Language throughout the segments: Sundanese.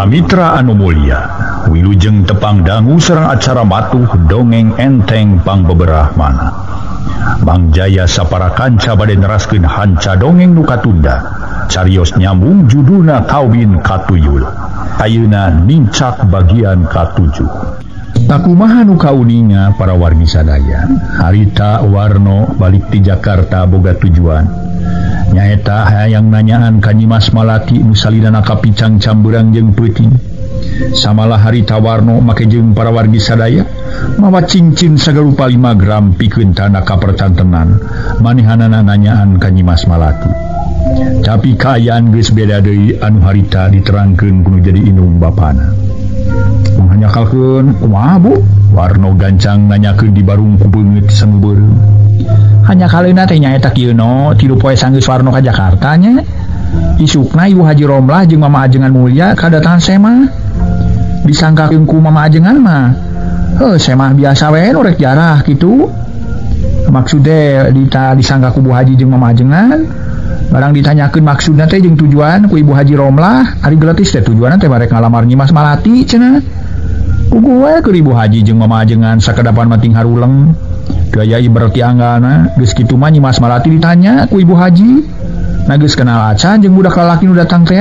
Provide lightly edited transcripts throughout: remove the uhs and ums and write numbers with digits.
Mitra anu mulia, wilujeng tepang dangu sareng acara matuh dongeng enteng pangbeberah mana. Mang Jaya sapara kanca bade neraskeun hanca dongeng nu katunda. Carios nyambung judulna Kawin Katuyul. Ayeuna nincak bagian ka-7. Takumaha nu kauninga para wargi sadaya. Harita Warno balik ti Jakarta boga tujuan. Nyaeta hayang nanyaan ka Nyimas Malati nu salidana kapicang camburang jeung peuting. Samalah Harita Warno make jeung para wargi sadaya mawa cincin sagarupa 5 gram pikeun tanda kapercantenan manehanana nanyaan ka Nyimas Malati. Tapi kaayaan geus beda deui anu harita diterangkeun kudu jadi inung bapana. Menyakalkeun kumaha Bu? Warno gancang nanyakeun di barung ku beungeut sangeubeureuh. Hanya kaleuna teh nyaeta kieu no, 3 poe sanggeus Warno ka Jakarta nya. Isukna Ibu Haji Romlah jeung Mama Ajengan Mulia kadatangan Sema. Disangkakeun ku Mama Ajengan mah, Sema biasa we nu rek jarah kitu. Maksude disangka ku Bu Haji jeung Mama Ajengan. Barang ditanyakeun maksudna teh jeung tujuan ku Ibu Haji Romlah, ari geletis teh tujuanna teh barek ngalamar Nyimas Malati cenah. Ugu we keur Ibu Haji jeung Mama Ajengan sakedapan mating haruleng. Gaya iberti anggana geus kitu mah Nyimas Malati ditanya ku Ibu Haji, "Na geus kenal acan jeung budak lalaki nu datang teh?"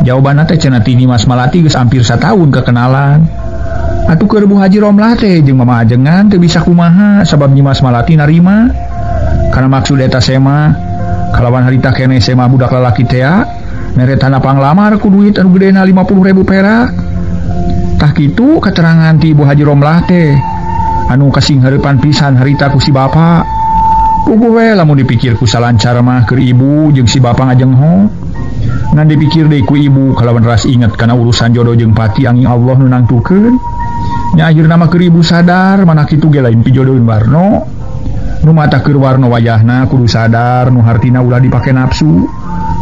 Jawabanna teh cenah ti Nyimas Malati geus hampir satahun kekenalan. Atuh keur Bu Haji Romlah teh jeung Mama Ajengan teu bisa kumaha sabab Nyimas Malati narima. Karena maksud eta Sema kalawan harita kene Sema budak lalaki teh mere tanda panglamar ku duit anu gedena 50.000 perak. Tah kitu keterangan ti Ibu Haji Romlah teh anu kasing hareupan pisan harita ku si bapa. Ugu we lamun dipikir ku salancar mah keur ibu jeung si bapa ngajengho. Ngan dipikir deui ku ibu kalawan ras inget kana urusan jodoh jeung pati angin Allah nu nangtukeun. Nya akhirna mah keur ibu sadar mana kitu ge lain pijodoheun Warno. Nu mata keur Warno wajahna kudu sadar nu hartina ulah dipake nafsu,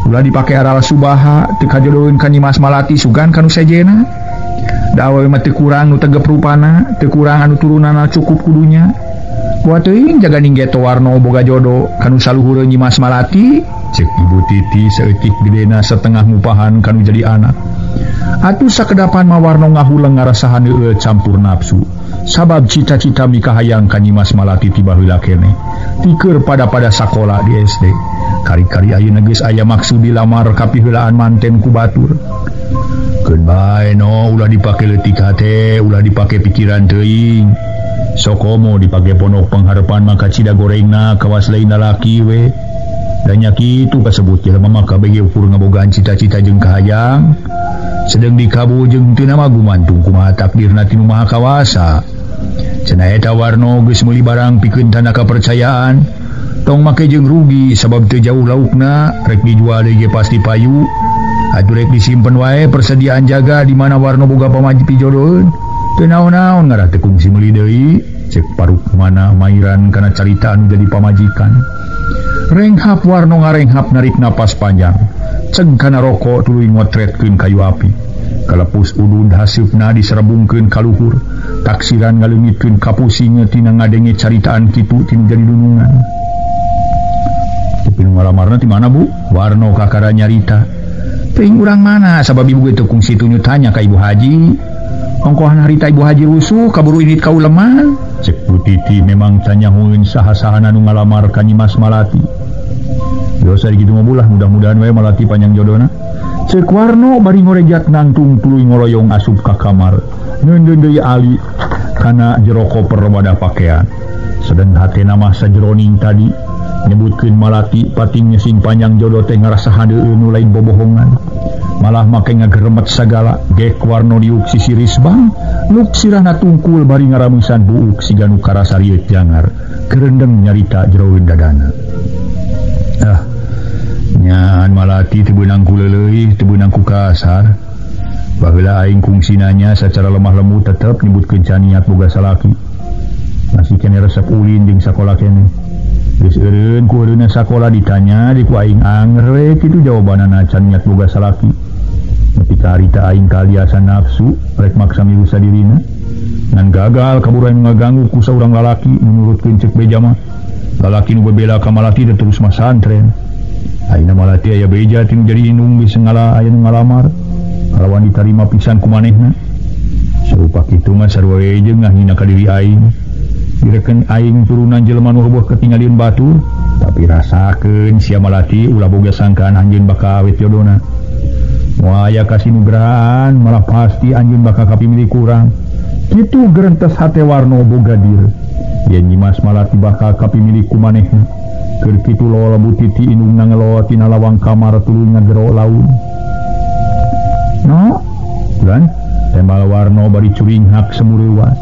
ulah dipake aral subaha teu kajodoheun ka Nyimas Malati sugan kanu sejena. Da awewe mah teu kurang nu tegep rupana, teu kurang anu turunana cukup kudunya. Kuat teuing jaga ninggeto Warno boga jodoh kanu saluhureun Nyimas Malati, cek Ibu Titi saeutik gedena setengah ngupahan kanu jadi anak. Atuh sakedapan mah Warno ngahuleng ngarasahan eueuh campur nafsu. Sabab cita-cita mikahayang ka Nyimas Malati ti baheula kene. Tikeur pada sakola di SD. Kari-kari ayeuna geus aya maksud dilamar ka piheulaan manten ku batur. Keun bae no ulah dipake leutik hate, ulah dipake pikiran teuing. Sokomo dipake pondok pengharepan maka cida gorengna kawas lain lalaki we. Da nya kitu kasebut jelema mah kabege ukur ngabogaan cita-cita jeung kahayang. Sedang dikabu jeung teu nama gumantung kumaha takdirna ti Nu Maha Kawasa. Cenah eta Warno geus meuli barang pikeun tanda kapercayaan. Tong make jeung rugi sabab teu jauh laukna rek dijual deui ge pasti payu. Atuh rek disimpen wae persediaan jaga di mana Warno boga pamaji pijodoheun. Teu naon-naon ngaran teu kungsi meuli deui, cek paruk mana mairan kana carita anu jadi pamajikan. Renghap Warno ngarenghap narik napas panjang. Ceng kana rokok tuluy ngotretkeun kayu api. Kalepus udud hasupna diserebungkeun ka luhur. Taksiran ngaleungitkeun ka pusingna tina ngadenge caritaan kitu tinu jadi dunungan. Tapi ngalamarna ti mana Bu? Warno kakara nyarita. Teuing urang mana sabab ibu ge teu kungsi tunyu tanya ka Ibu Haji. Ongkohan harita Ibu Haji rusuh kaburu idit kauleman. Cek Bu Titi memang tanyahoeun saha-sahana nu ngalamar ka Nyimas Malati. Dosa dikitu mah bulah mudah-mudahan we Malati panjang jodona. Cek Warno bari ngorejat nangtung tuluy ngoroyong asup ka kamar. Ngeundeun deui Ali kana jero koper wadah pakaian. Sedeng hatena mah sajroning tadi nyebutkeun Malati pating sing panjang jodoh teh ngarasa hadeueun nu lain bobohongan. Malah make ngageremet sagala gek Warno diuk sisiris bang nuk sirahna tungkul bari ngaramusan buuk siga nu karasa rieut jangar kereundeng nyarita jeroeun dadana. Nyaan Malati teu beunang ku leuleuih teu beunang ku kasar. Baheula aing kungsi nanya sacara lemah lembut tetep nyebutkeun can niat boga salaki. Masih kene resep ulin jeung sakola kene. Geus eureun ku eureunna sakola ditanya di ku aing anger we kitu jawabanana can niat boga salaki. Ketika harita aing kaliasan nafsu rek maksa milu sadirina ngan gagal kaburan ngaganggu ku saurang lalaki menurutkeun cek beja mah lalaki nu bebela ka Malati teh terus masantren. Ayeuna Malati aya beja tinu jadi indung geus ngala aya nu ngalamar. lawan diterima pisan ku manehna. Sarupa kitu mah sarua we jeung ngahina ka diri aing. Direken aing turunan jelema nu heueuh ketingalieun batu, tapi rasakeun sia malati ulah boga sangkaan anjeun bakal awet jodona. Moal aya kasinugrahan malah pasti anjeun bakal kapimilih kurang. Kitu gerentes hate Warno boga dir. Yen Nyimas malati bakal kapimilih ku manehna. Keur kitu lola butiti indungna ngeloa tina lawang kamar tuluy ngagero laun. No, bulan tembal Warno bari curing hak semureuwas.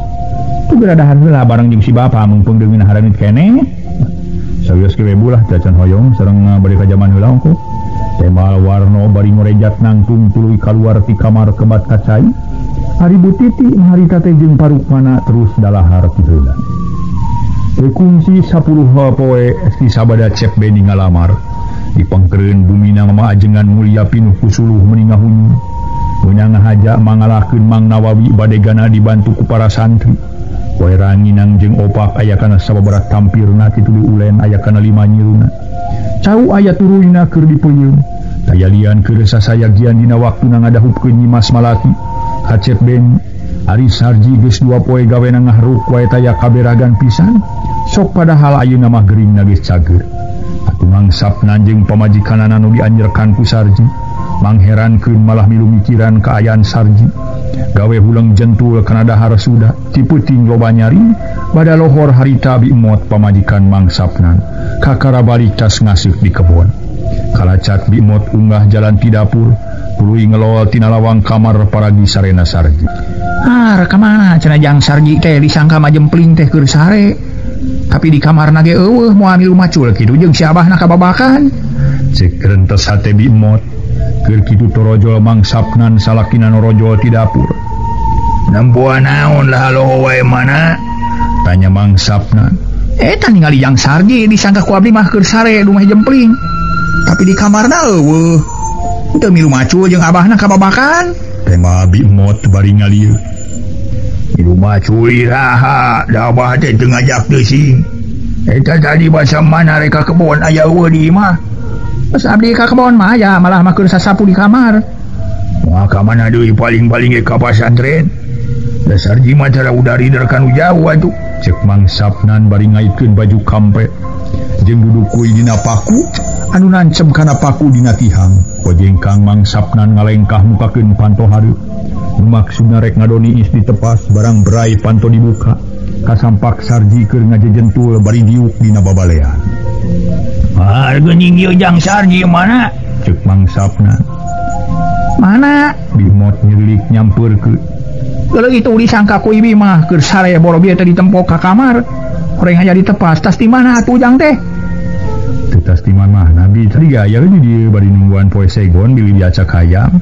Tu beradahan heula bareng jeung si bapa mungpung deungeun haranit keneh. Sawios ke webulah cacan hoyong sareng bari ka jaman heula ongko. Tembal Warno bari ngorejat nangtung tuluy kaluar ti kamar kebat kacai. Hari butiti harita teh jeung parukmana terus dalahar ti heula. Kungsi 10 poe si sabada cep Beni ngalamar dipangkereun bumina mamaajengan mulia pinuh kusuluh meninga hunyu meunang ngahaja mangalahkeun Mang Nawawi bade gana dibantu ku para santri. Poe ranginang jeung opak aya kana sababaraha tampirna kitu ulen aya kana 5 nyiruna. Cau aya turuyna keur dipeuyeum. Daya lian keur sasayagian dina waktuna ngadahupkeun Nyimas Malati ka cep Beni. Ari Sarji geus 2 poe gawena ngahruk wae taya kaberagan pisan. Sok padahal ayeuna mah geuringna geus cager. Atuh mangsapna jeung pamajikanana nu dianjerkan ku Sarji mangherankeun malah milu mikiran kaayaan Sarji. Gawe hulang jentul kana dahar suda ti peuting loba nyari bada lohor harita bi emot pamajikan mangsapna kakara balik tas ngasuh di kebon. Kalacak bi emot unggah jalan ti dapur tuluy ngelol tina lawang kamar paragi sarena Sarji. Ka mana cenah jang Sarji teh disangka majempling teh keur sare. Tapi di kamarna ge eueuh moal milu macul kitu jeung si abahna kababakan. Cek rentes hate bi emot. Keur kitu torojol mangsapnan salakina norojol ti dapur. Nampuan naon lah lo wae mana? Tanya mangsapnan. Eta ningali jang Sarji disangka ku abdi mah keur sare lumah jempling. Tapi di kamarna eueuh. Teu milu macul jeung abahna kababakan. Tema bi emot bari ngalieu. Milu macul iraha da abah teh teu ngajak teu sing. Eta tadi basa mana reka kebon aya eueuh di imah. Pas abdi ka kebon mah ya malah mah keur sasapu di kamar. Moal ka mana deui paling-paling ka pasantren. Da Sarji mah cara udari derkan jauh atuh. Cek mangsapnan bari ngaitkeun baju kampe jeung dudukui dina paku anu nancem kana paku dina tihang. Pojengkang mangsapnan ngalengkah mukakeun panto hareup. Maksudna rek ngadoni is ditepas barang berai panto dibuka. Kasampak Sarji keur ngajejentul bari diuk dina babalean. Geuning ieu jang Sarji mana? Cek mangsapna. Mana? Bimot nyerlik nyampeurkeun. Geuleuh itu disangka ku ibi mah keur sare boro bieu teh ditempok ka kamar. Horeng aya ditepas tas di mana atuh jang teh? Teu tas di mana nabi tadi gaya di dieu bari nungguan poe segon bili diacak hayam.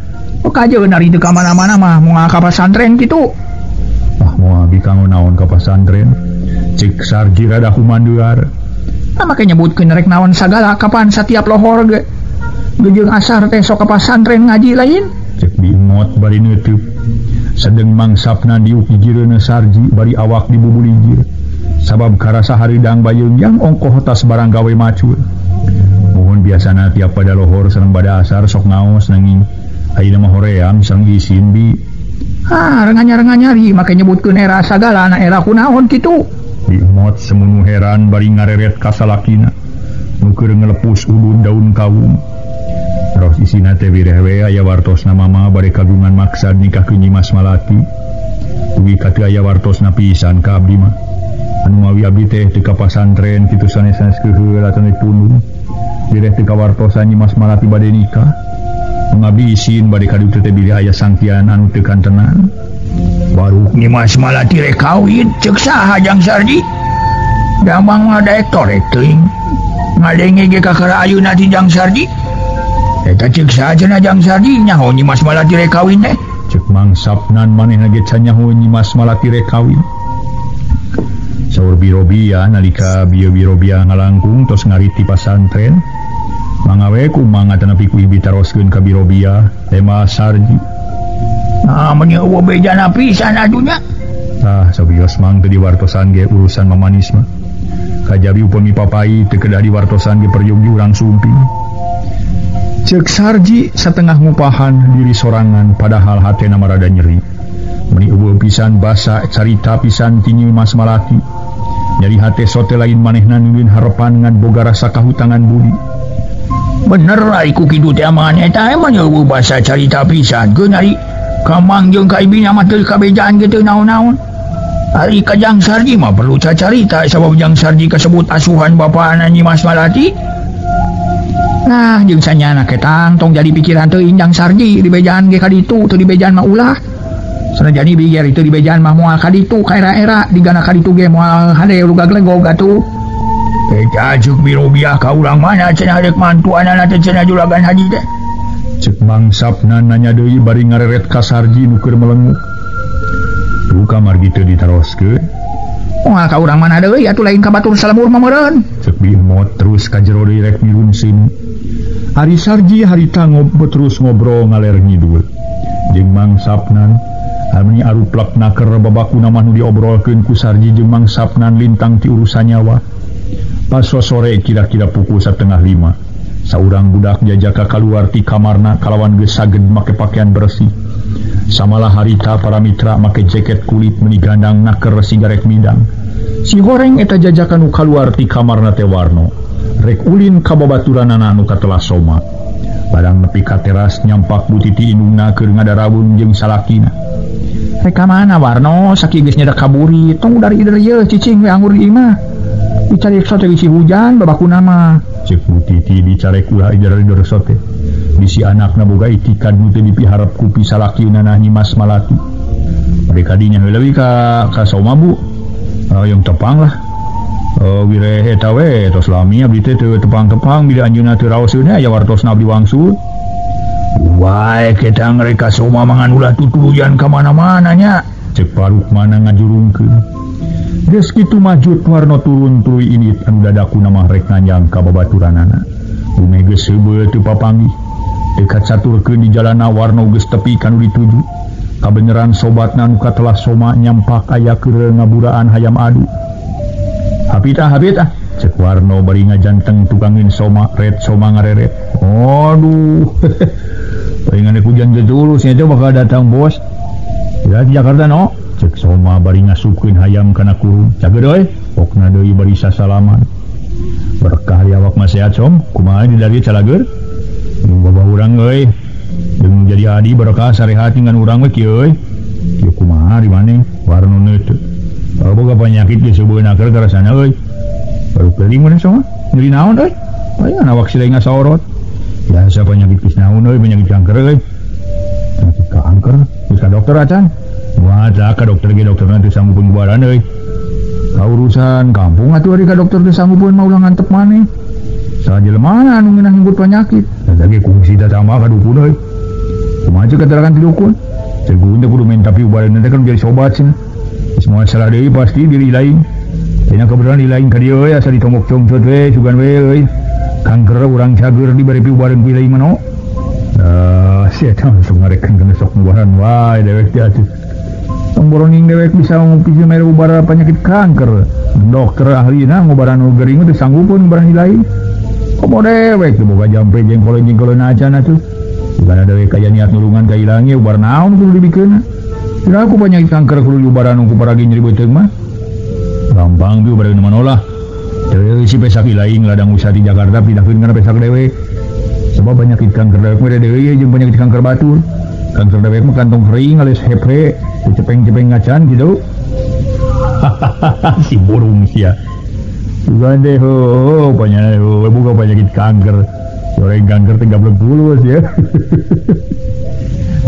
Kajeun ari teu ka mana-mana mah moal ka pasantren kitu. Moal abi kanggo naon ka pasantren? Cek Sarji rada humandeuar. Make nyebutkeun rek naon sagala kapan satiap lohor ge. Gejeung asar teh sok ka pasantren ngaji lain. Cek bimot bari neuteub. Sedeng mangsapna diuk jireuna Sarji bari awak dibubulijir. Sabab karasa haridang bayeungjang ongkoh tas barang gawe macul. Mohon biasana tiap pada lohor sareng pada asar sok ngaos nanging ayeuna mah hoream sareng isin bi. Renganya-renganyari make nyebutkeun era sagala na era kunaon kitu. Bimot semunu heran bari ngareret ka salakina. Nu keur ngelepus ulun daun kawung. Terus isina teh bireh we aya wartosna mama bari kagungan maksad nikahkeun Nyimas Malati. Ugi kateu aya wartosna pisan ka abdi mah. Anu mawi abdi teh teu ka pasantren kitu sanes-sanes keuheul atuh dipundung. Bireh teu ka wartosan Nyimas Malati bade nikah. Mengabdi isin bade kaditu teh bilih aya sangkian anu teu kantenan. Baru Nyimas Malati rek kawin ceuk saha jang Sarji? Damang mah daek torek teuing. Ngadenge ge ka kara ayeuna ti jang Sarji. Eta ceuk saha cenah jang Sarji nyaho Nyimas Malati rek kawin teh? Ceuk mangsapnan manehna ge can nyaho Nyimas Malati rek kawin. Saur Birobia nalika Birobia ngalangkung tos ngariti pasantren. Mangawe kumaha tanapi ku ibi taroskeun ka Birobia tema Sarji. Mun eueuh bejana pisan atunya. Sabios mang teu diwartosan ge urusan mamanis mah. Kajabi upami papai teu kedah diwartosan ge perjung urang sumping. Cek Sarji setengah ngupahan diri sorangan padahal hatena marada nyeri. Meni eueuh pisan basa carita pisan ti Nyi Mas Malati. Nyeri hate sote lain manehna nulin harepan ngan boga rasa kahutangan budi. Bener ai ku kitu teh aman eta emang eueuh basa carita pisan ke nyari kamang jeung ka ibina mah teu kabejaan kitu naon-naon. Ari ka Jang Sarji mah perlu cacarita sabab Jang Sarji kasebut asuhan bapana Nyi Mas Malati. Nah, jeung sanyana ketang tong jadi pikiran teuing Jang Sarji di bejaan ge ka ditu teu di bejaan mah ulah. Sanajan biar itu di bejaan mah moal ka ditu ka era-era digana ka ditu ge moal hade luga glegog atuh. Eta ceuk birobiah ka urang mana cenah rek mantuanana teh cenah juragan haji teh. Ceuk mangsapna nanya deui bari ngareret ka Sarji nu keur melenguk. Tuh kamar gitu ditaroskeun. Moal ka urang mana deui atuh lain ka batur salamur mah meureun. Ceuk bimot terus ka jero deui rek mirun sini. Ari Sarji harita terus ngobrol ngaler ngidul. Jeung mangsapnan Almeni aruplakna keur babakuna mah nu diobrolkeun ku Sarji jeung mangsapnan lintang ti urusan nyawa. Pas sore kira-kira pukul 4:30, saurang budak jajaka kaluar ti kamarna kalawan geus saged make pakaian bersih. Samalah harita para mitra make jaket kulit meuni gandangna keur sigarek midang. Si horeng eta jajaka nu kaluar ti kamarna teh Warno. Rek ulin ka babaturanana anu katelah soma. Barang nepi ka teras nyampak butiti indungna keur ngadarawun jeung salakina. Rek ka mana Warno saki geus nyedak kaburi tong dari ieu cicing we anggur ieu mah. Dicarek sote bisi hujan babakuna mah. Cek butiti dicarek ulah dari sote. Bisi anakna boga itikan nu teu dipiharep ku pisalakina Nyi Mas Malati. Mereka dinya leuwih ka soma Bu. Yang tepang lah. Wireh eta we tos lami abdi teh teu tepang-tepang bila anjeunna teu raoseun aya wartosna abdi wangsul. Wae kita ngreka soma mangan ulah tutuyan ka mana-mana nya. Cek paruk mana ngajurungkeun. Geus kitu maju Warno turun tuluy init anu dadakuna mah rek nanjang ka babaturanana. Bumi geus heubeul teu papanggih. Dekat saturkeun di jalana Warno geus tepi kanu dituju. Kabeneran sobatna nu katelah soma nyampak aya keur ngaburaan hayam adu. Hapita cek Warno bari ngajanteng tukangin soma red soma ngareret. Aduh. Palingan hujan getulus nya teh bakal datang bos. Ya di Jakarta no. Cek soma bari ngasukeun hayam kana kurung. Cageut euy, pokna deui bari sasalaman. Berkah di awak mah sehat som, kumaha di dari calageur? Jeung baba urang euy. Jeung jadi adi berkah sarehat ngan urang we kieu euy. Kieu kumaha di maneh? Warno neuteu. Boga penyakit geus seubeuna keur karasana euy. Baru keuling mana sama? Nyeri naon euy? Aya awak silai ngasaorot. Biasa penyakit geus naon euy, penyakit kanker euy. Penyakit kanker, geus ka dokter acan. Wah, ka dokter ge dokterna teu sanggupeun bubaran euy. Ka urusan kampung atuh ari ka dokter teu sanggupeun mah ulah ngantep maneh. Sajelema anu ngeunah nggut penyakit, da ge kungsi datang mah ka dukun euy. Kumaha ceuk keterangan ti dukun? Ceuk teh kudu minta piubaran teh kan jadi sobat cenah. Semua salah deui pasti diri lain. Tina kebetulan di lain ka dieu euy asa ditombok congcot we sugan we euy. Kanker urang cager dibari piubaran pi lain mano. Sia tah langsung ngarekeun kana sok ngubaran wae dewek teh atuh. Boroning dewek bisa ngupisi mere ubara penyakit kanker. Dokter ahlina ngubaran nu gering teh sanggupeun ngubaran lain. Komo dewek teh boga jampe jengkol-jengkoleun acan atuh. Sigana dewek aya niat nulungan ka ilang ubar naon kudu dibikeun. Kira aku penyakit kanker kudu ubaran nu kuparagi nyeri beuteung mah. Gampang piu bari nu manolah. Teu si pesak ilaing ladang usaha di Jakarta pindahkeun kana pesak dewek. Sebab penyakit kanker dewek mah deui jeung penyakit kanker batur. Kanker dewek mah kantong kering alias hepre. Cepeng-cepeng ngacan gitu. Si burung sia. Bukan deh banyak bukan penyakit kanker. Orang kanker 30 ya.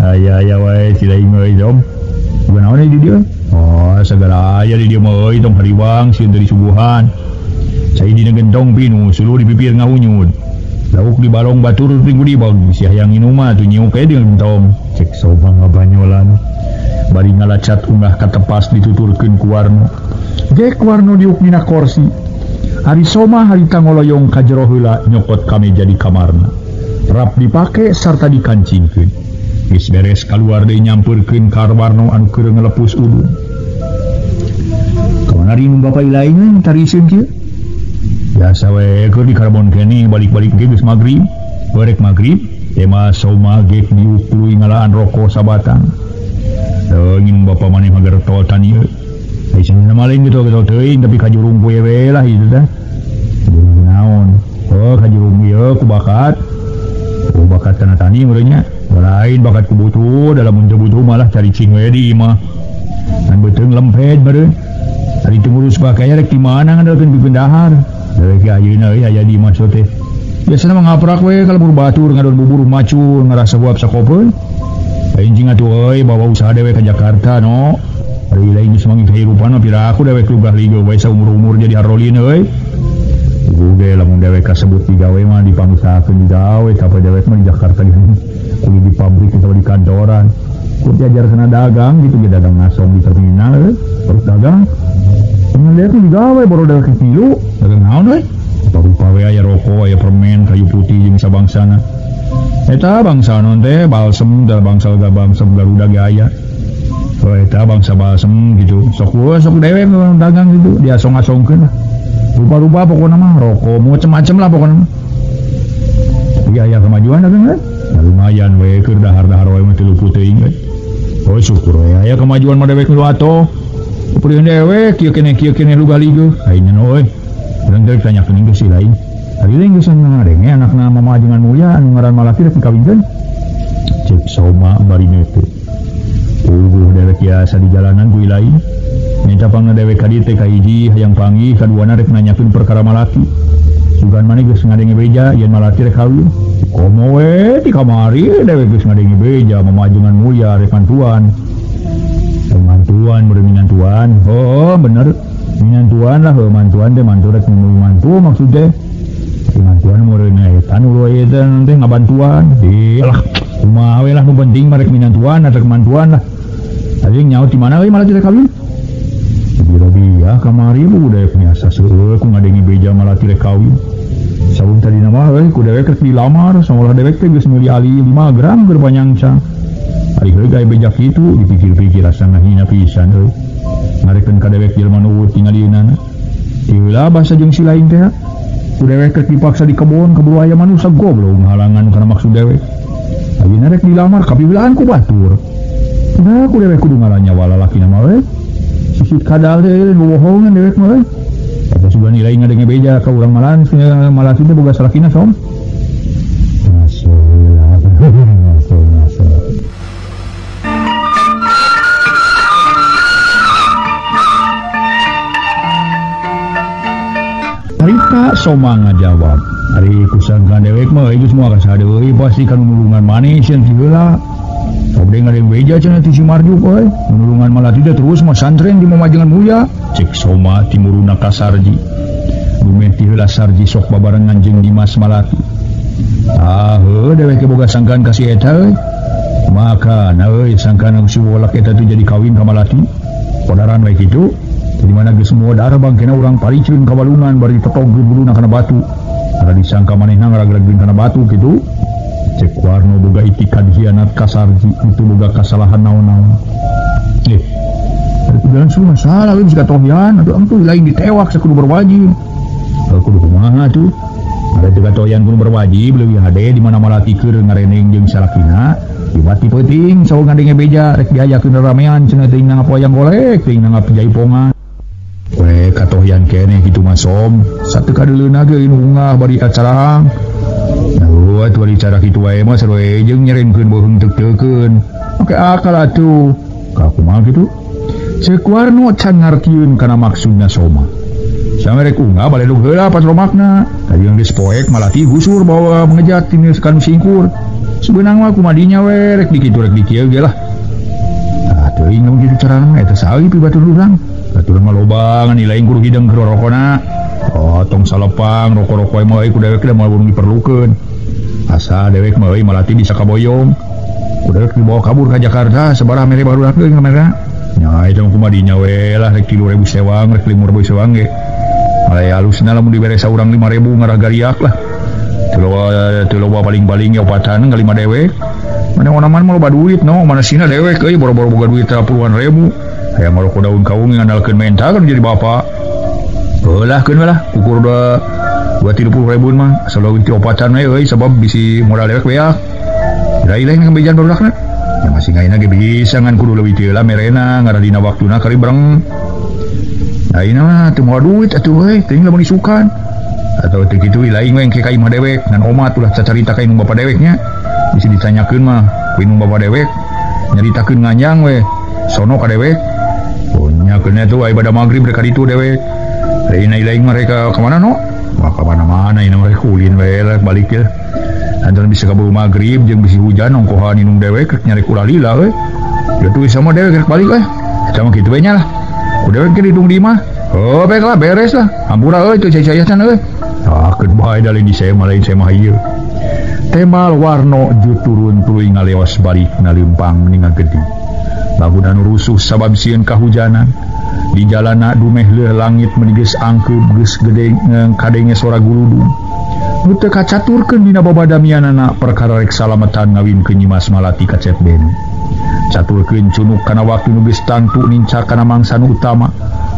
Aya wae si lain euy dom. Bukan naon di dia? Oh, segala aya di dia mah euy tong hariwang sieun dari subuhan. Cai dina gentong pinu sulu di pipir ngaunyun. Lauk di balong batur minggu di bang si hayang inum mah tu nyiuk ke dengan gentong. Cek sobang ngabanyolan. Bari ngalacat unggah katepas dituturkeun ku Warno. Gek Warno diuk dina kursi. Hari soma harita ngoloyong ka jero heula nyokot ka meja di kamarna. Rap dipake sarta dikancingkeun. Geus beres kaluar deui nyampeurkeun ka Warno anu keur ngelepus udun. Kamanari nu bapak ilaingan tariseun kieu. Biasa we keur di karbon kene balik-balik ge geus magrib. Gorek magrib tema somagek diukului ngalaan rokok sabatang ingin bapak maneh magertol tani ai sana maling gitu teuing tapi kajurung poe we lah itu dah naon kajurung ieu ku bakat kana tani meureunnya lain bakat ku butuh dalam mun butuh malah cari cing we di imah dan beuteung lempet beureun ari teu ngurus bakaya rek di mana ngandalkeun pikeun dahar rek ayeuna aya di imah teh biasana mah ngaprak we kalau berbatur ngadon bubur macul ngarasa buap sakopeun anjing atuh euy bawa usaha dewe ka Jakarta no ari lain geus mangin kehidupan mah piraku dewe lugah ligo bae saumur-umur jadi harolin euy udah lamun dewe kasebut digawe mah dipangusahakeun digawe tapi dewe mah di Jakarta kudu di pabrik atau di kantoran kudu diajar sana dagang gitu jadi dagang ngasom di terminal terus dagang temen dewe digawe baru dewe kecilu dagang naon euy rupa we aya rokok aya permen kayu putih jeung sabangsana eta bangsa non teh balsem da bangsa Garuda Gaya eta bangsa balsem gitu sok dewe dagang gitu dia asong-asongkeun lah rupa-rupa pokoknya mah rokok macam-macam lah pokoknya mah iya aya kemajuan dagang kan lumayan we keur dahar-dahar we mah 30 teuing we syukur we aya kemajuan mah dewe kudu atoh kupeulieun dewe kieu kene luga-liga ayeuna euy urang teh tanyakeun geus si lain ari lain geus ngadenge anakna mama jeung mulia anu ngaran malaki rek dikawinkeun cek soma barine teh ubuh dewe kiasa di jalanan ku lain minta pangna dewe ka dieu teh ka hiji hayang panggih kaduana rek nanyakeun perkara malaki sugan maneh geus ngadenge beja yen malaki rek kawin komo we di kamari dewe geus ngadenge beja mama jeung mulia rek mantuan meureun minantuan bener minantuan lah mantuan teh mantu rek mantu maksud teh mantuan meureun eta nu eta teh ngabantuan lah kumaha we lah nu penting mah rek minantuan atau mantuan lah tadi nyaut di mana we malah teh kawin biro-biro kamari udah biasa seueur ku ngadenge beja malah teh kawin sabun tadi nama we ku dewek rek dilamar samolah dewek teh geus meuli ali 5 gram keur panyangca ari heula gawe beja kitu dipikir-pikir rasana hina pisan euy ngarekeun ka dewek jelema nu tinggal dieunana ieu bahasa jeung si lain teh ku dewek rek dipaksa di kebon keburu aya manusia goblok ngahalangan kana maksud dewek ayeuna rek dilamar kapibilaan ku batur nah ku dewek kudu ngalanya walalaki nama we sisit kadal teh bohongan dewek mah we eta sugan nilai ngadenge beja ka urang malan malah teh boga salakina som Rika Soma ngajawab ari kusangka dewek mah geus moal ka deui pasti kan nulungan maneh sieun si heula sok deui ngadeng beja cenah ti si Marjuk we nulungan malah tidak terus mah santren di mamajengan mulia cek Soma timuruna ka Sarji dumeh ti heula Sarji sok babarengan jeung Dimas Malati dewek boga sangkaan ka si eta euy maka euy sangkaan si wolak eta teh jadi kawin ka Malati podaran we kitu di mana geus modar bangkena urang pariceun ka balungan bari tetog buluna kana batu ada disangka manehna ngarag-ragkeun kana batu kitu cek warno boga itikad hianat ka Sarji itu boga kasalahan naon-naon dan semua salah we bisa tohyan atuh ampuh lain ditewak sakudu berwajib kudu kumaha tuh ada teu katoyan kudu berwajib leuwih hade di mana Malati keur ngareneng jeung salakina dibati peuting saung ngadenge beja rek diajakeun ramean cenah teuing ngapoyang golek teuing ngapjaipongan we katohyan keneh kitu mah som satu kadeuleuna ge ungah bari acara atuh bari cara kitu wae mah sarua jeung nyerenkeun beuheung teu-teukeun make akal atuh ka kumaha kitu ceuk warno can ngartieun kana maksudna Soma samerek ungah baledog heula pas romakna tadi geus poek Malati gusur bawa mengejat tinu kanu singkur sebenang mah kumadinya we rek dikitu rek dikieu ge lah teuing namun kitu carana mah eta saeuy pi batur urang baturan mah loba ngan ilaing kudu hideng keur rokona tong salepang rokok-rokok mah ku dewek teh moal diperlukeun asa dewek mah Malati bisa kaboyong ku dewek dibawa kabur ka Jakarta sabaraha mere barudak deui kamera nya eta mah kumadinya we lah rek 3.000 sewang rek 5.000 sewang ge aya halusna lamun dibere saurang 5.000 ngarah gariak lah teu loba paling-paling opatan ngalima dewek mana onaman mah loba duit no mana sina dewek euy boro-boro boga duit puluhan ribu aya maroko daun kaung ngandalkeun menta kan jadi bapak heulahkeun we lah ukur 230.000 mah asal leuwih ti opatan we euy sabab bisi modal dewek beak lain ngambejan barudak ya masih ngaina ge bisa ngan kudu leuwih teu lah merena ngaradina waktuna kali bereng ayeuna mah teu moal duit atuh we teuing lamun disukan atau teu kitu lain we engke ka imah dewek ngan omat ulah cacarita ka inung bapa deweknya bisa ditanyakeun mah ku inung bapa dewek nyaritakeun nganyang we sono ka dewek nyakeun atuh aya bada magrib rek ka ditu dewek lain mereka ka mana no maka mana-mana ini mereka ulin we balik ya antara bisa kabur maghrib jeung bisi hujan ongkohan inung dewek rek nyari ulah lila we kitu sama dewek rek balik we eta mah kitu we nya lah ku dewek ke hidung di imah oh baiklah beres lah hampura euy teu cai-caian euy keun bae da lain di saya lain saya mah ieu temal warno ju turun tuluy ngaleos balik nalimpang ningal gede bangunan rusuh sabab sieun kahujanan di jalana dumeh leuh langit menigeus angkeup geus gede kadenge sora guludung nu teu kacaturkeun dina babadamianana perkara rek salametan ngawinkeun Nyimas Malati ka Cep Beni caturkeun cunuk kana waktu nu geus tantu nincak kana mangsa nu utama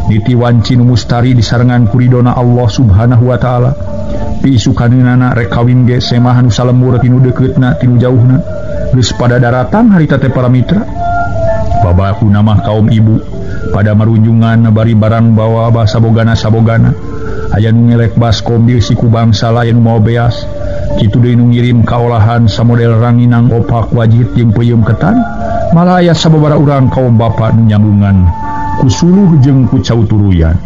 niti wanci nu mustari disarengan kuridona Allah Subhanahu wa taala piisukaneunana rek kawin ge semah nu salemur tinu dekeutna tinu jauhna geus pada daratan harita teh para mitra babakuna mah kaum ibu pada marunjungan bari barang bawa basa sabogana aya nu ngelek baskom bil siku bangsa lain mau beas kitu deui nu ngirim ka olahan samodel ranginang opak wajit jeung peuyeum ketan malah aya sababaraha urang kaum bapa nu nyambungan ku suluh jeung ku cauturuyan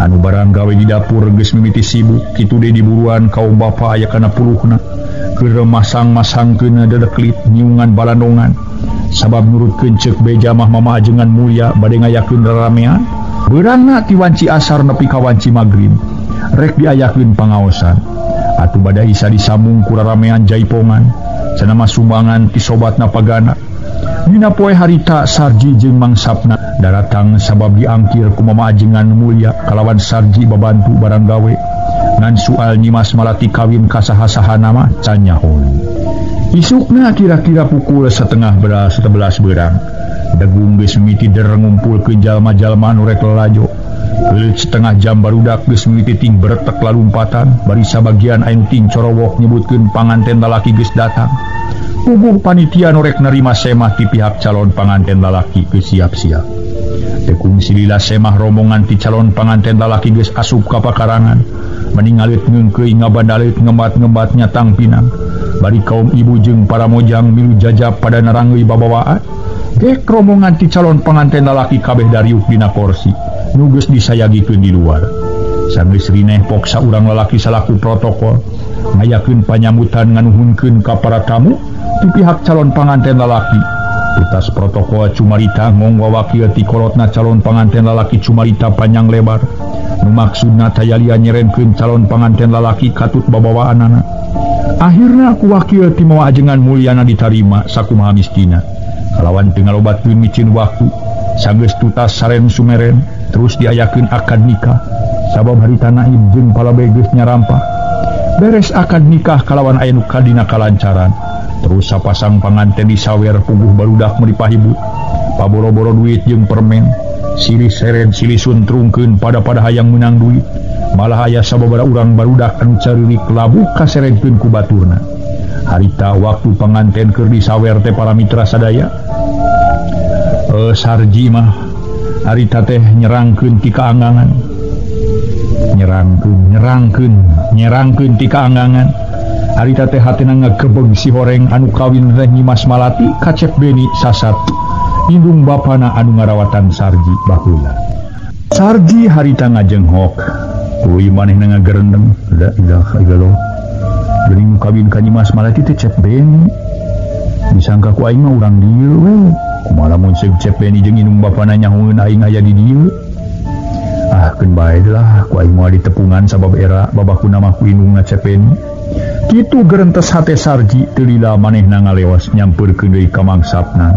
anu barang gawe di dapur geus mimiti sibuk kitu deui diburuan kaum bapa aya kana puluhna keur masang-masangkeun dedeklit nyiungan balandongan sabab nurutkeun ceuk beja mah mamaajengan mulia bade ngayakeun raramean beurangna ti wanci asar nepi ka wanci magrib rek diayakeun pangaosan atuh bada isa disambung ku raramean jaipongan cenah sumbangan ti sobatna pagana dina poe harita Sarji jeung mangsapna daratang sabab diangkir ku mamaajengan mulia kalawan Sarji babantu barang gawe ngan soal Nyimas Malati kawin ka saha-sahana mah can nyahoan isukna kira-kira pukul 10:30 beurang dagung geus mimiti ngumpulkeun jalma-jalma anu rek lelajo Leuleut setengah jam barudak geus mimiti ting beretek lalumpatan bari sabagian anu ting corowok nyebutkeun panganten lalaki geus datang puguh panitia anu rek narima semah ti pihak calon panganten lalaki geus siap-siap tekung silila semah rombongan ti calon panganten lalaki geus asup ka pakarangan meningalit ngeungkeuy ngabandaleut ngembat-ngembat nyatang pinang bari kaum ibu jeung para mojang milu jajab pada narangeui babawaan gek rombongan ti calon panganten lalaki kabeh dariuk dina kursi nu geus disayagikeun di luar sanggeus rineh poksa urang lalaki salaku protokol ngayakeun panyambutan nganuhunkeun ka para tamu ti pihak calon panganten lalaki tutas protokol cumarita ngong wawakil ti kolotna calon panganten lalaki cumarita panjang lebar nu maksudna tayalian nyerenkeun calon panganten lalaki katut babawaanana akhirna ku wakil ti mawaajengan mulyana ditarima sakumaha mistina kalawan teu ngalobatkeun micin waktu sanggeus tutas saren sumeren terus diayakeun akad nikah sabab harita naib jeung palabe geus nyarampah beres akad nikah kalawan aya nu kadina kalancaran terus sapasang panganten disawer puguh barudak meuli pahibu paboro-boro duit jeung permen silih seren silih suntrungkeun pada hayang menang duit malah aya sababaraha urang barudak anu caririk labuh kaserenkeun ku baturna harita waktu panganten keur disawer teh para mitra sadaya Sarji mah harita teh nyerangkeun ti kaangangan nyerangkeun ti kaangangan harita teh hatena ngagebeg si horeng anu kawin teh Nyimas Malati ka Cep Beni sasat indung bapana anu ngarawatan Sarji baheula Sarji harita ngajenghok kuy manehna ngagerendeng da ilaha illallah geuning kawin ka Nyimas Malati teh Cep Beni disangka ku aing mah urang dieu we kumaha mun Cep Beni jeung indung bapana nyahoeun aing aya di dieu keun bae lah ku aing moal ditepungan sabab era babakuna mah ku indungna Cep Beni kitu gerentes hate Sarji teu lila manehna ngaleos nyampeurkeun deui ka mangsapna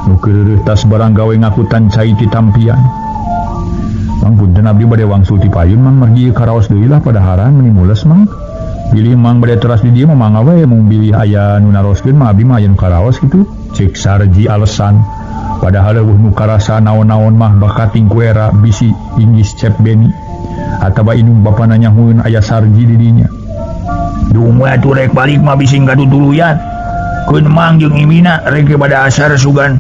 nu keureuh tas barang gawe ngakutan cai ti tampian Mang punten abdi bade wangsul ti payun mang margi karaos deui lah padaharan meni mules mang bilih mang bade teras di dieu mah mangga we mung bilih aya nu naroskeun mah abdi mah aya nu karaos kitu cek Sarji alesan padahal eueuh nu karasa naon-naon mah bakating kuera bisi inggis Cep Beni atawa indung bapana nyahoeun aya Sarji di dinya dung we atuh rek balik mah bisi ngaduduluyan kun mang jeung imina rek pada asar sugan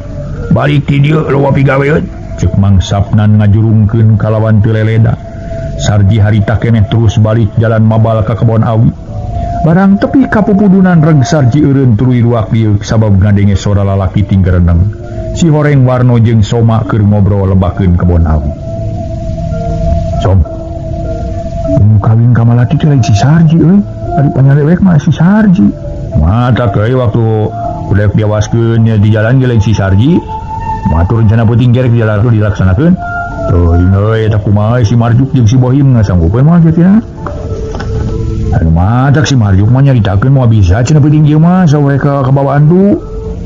balik ti dieu loba pigaweun cek Mang Sapnan ngajurungkeun kalawan teu leleda. Sarji harita keneh terus balik jalan mabal ka kebon awi. Barang tepi kapupudunan reg Sarji eureun tuluy luak dieu sabab ngandenge sora lalaki tinggereneng. Si Horeng Warno jeung Soma keur ngobrol lebakeun kebon awi. Som, kawin ka malati teh lain si Sarji euy. Ari panyalewek mah si Sarji. Mata euy waktu udah diawaskeun di jalan ge lain si Sarji. Matur rencana penting gerek di jalan dilaksanakeun. Tuh ineu eta kumaha si Marjuk jeung si Bohim ngasanggupeun moal kieu. Anu matak si Marjuk mah nyaritakeun moal bisa cenah penting ieu mah sawe ka kabawaan tu.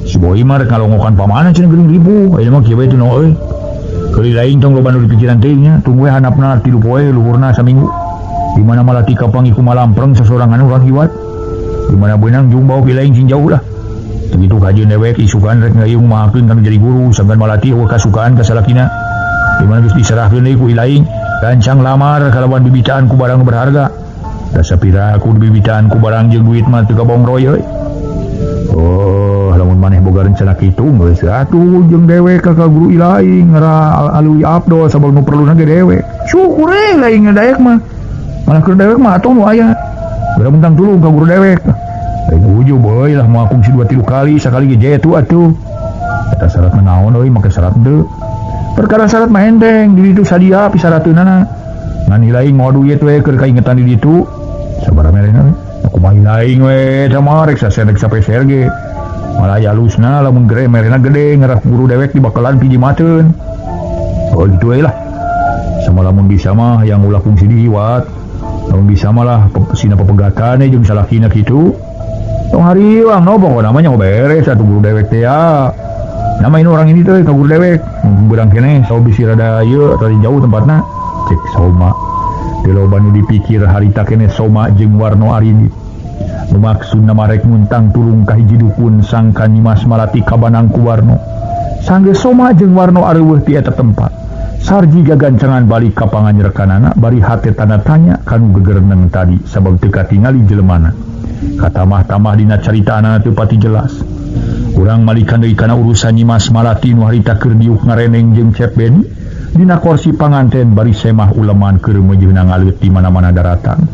Si Bohim mah rek ngalongokan pamanah cenah geuning ribu. Aya mah kieu bae teu no euy. Keuli lain tong loba nu dipikiran teh nya, tunggu handapna 3 poe luhurna saminggu. Di mana malati kapangi ku malampreng sasorangan urang hiwat. Di mana beunang jung bawa pilaing sing jauh lah. Begitu kajian dewek isukan rek ngayung mahakeun kana jadi guru sampean malati eueuh kasukaan ka salakina. Di mana geus diserahkeun deui ku ilaing gancang lamar kalawan bibitaan ku barang berharga. Da sapira ku bibitaan ku barang jeung duit mah teu kabong roy euy. Oh, lamun maneh boga rencana kitu geus atuh jeung dewek ka guru ilaing ngara alui Abdul sabab nu perluna ge dewek. Syukur we laing daek mah. Malah keur dewek mah atuh nu aya. Beureum mentang tulung ka guru dewek. Lain ujug boy lah mau kungsi 2-3 kali sakali ge itu atuh. Eta syarat naon euy make syarat teu. Perkara syarat mah enteng di ditu sadia pisarateunana. Ngan ilaing mau duit we keur kaingetan di ditu. Sabaraha merena aku mah ilaing we eta mah rek saserek sapeser ge. Malah yalusna lamun gere merena gede ngarah guru dewek di bakalan pijimateun. Oh gitu we lah. Sama lamun bisa mah yang ulah kungsi dihiwat. Lamun bisa mah lah sina pepegatan jeung salakina kitu. Tong hari wang no pokok namanya mau beres satu guru dewek teh ya. Nama ini orang ini tuh ka guru dewek. Berang kene saw bisi rada ieu atau jauh tempatna. Cek Soma. Di loba nu dipikir harita kene Soma jeung Warno arini. Nu maksudna marek muntang tulung ka hiji dukun sangka Nyimas Malati kabanang ku Warno. Sangge Soma jeung Warno areueuh ti eta tempat. Sarji gagancangan balik ka panganyrekanana bari hate tanda tanya kanu gegereneng tadi sabab teu katingali jelemana. Katamah-tamah dina caritana teu pati jelas. Urang malikan deui kana urusan Nyimas Malati nu harita keur diuk ngareneng jeung Cep Beni dina kursi panganten bari semah uleman keur meujeuhna ngaleut di mana-mana daratan.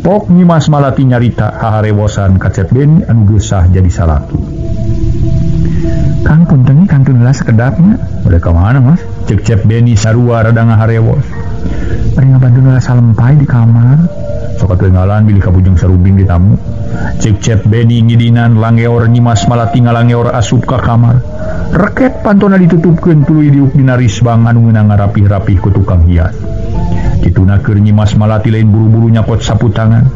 Pok Nyimas Malati nyarita haharewosan ka Cep Beni anu geus sah jadi salaki. Kang punten Kang teu heula sakedapnya. Udah ka mana Mas? Cek Cep Beni sarua rada ngaharewos. Bari ngabantu heula salempay di kamar. Sok ketinggalan bilih kabujung sarubing di tamu. Cep Beni ngidinan langeor Nyimas Malati ngalangeor asup ka kamar. Reket pantona ditutupkeun tuluy diuk dina risbang anu ngeunang rapih-rapih ku tukang hias. Kituna keur Nyimas Malati lain buru-buru nyapot sapu tangan,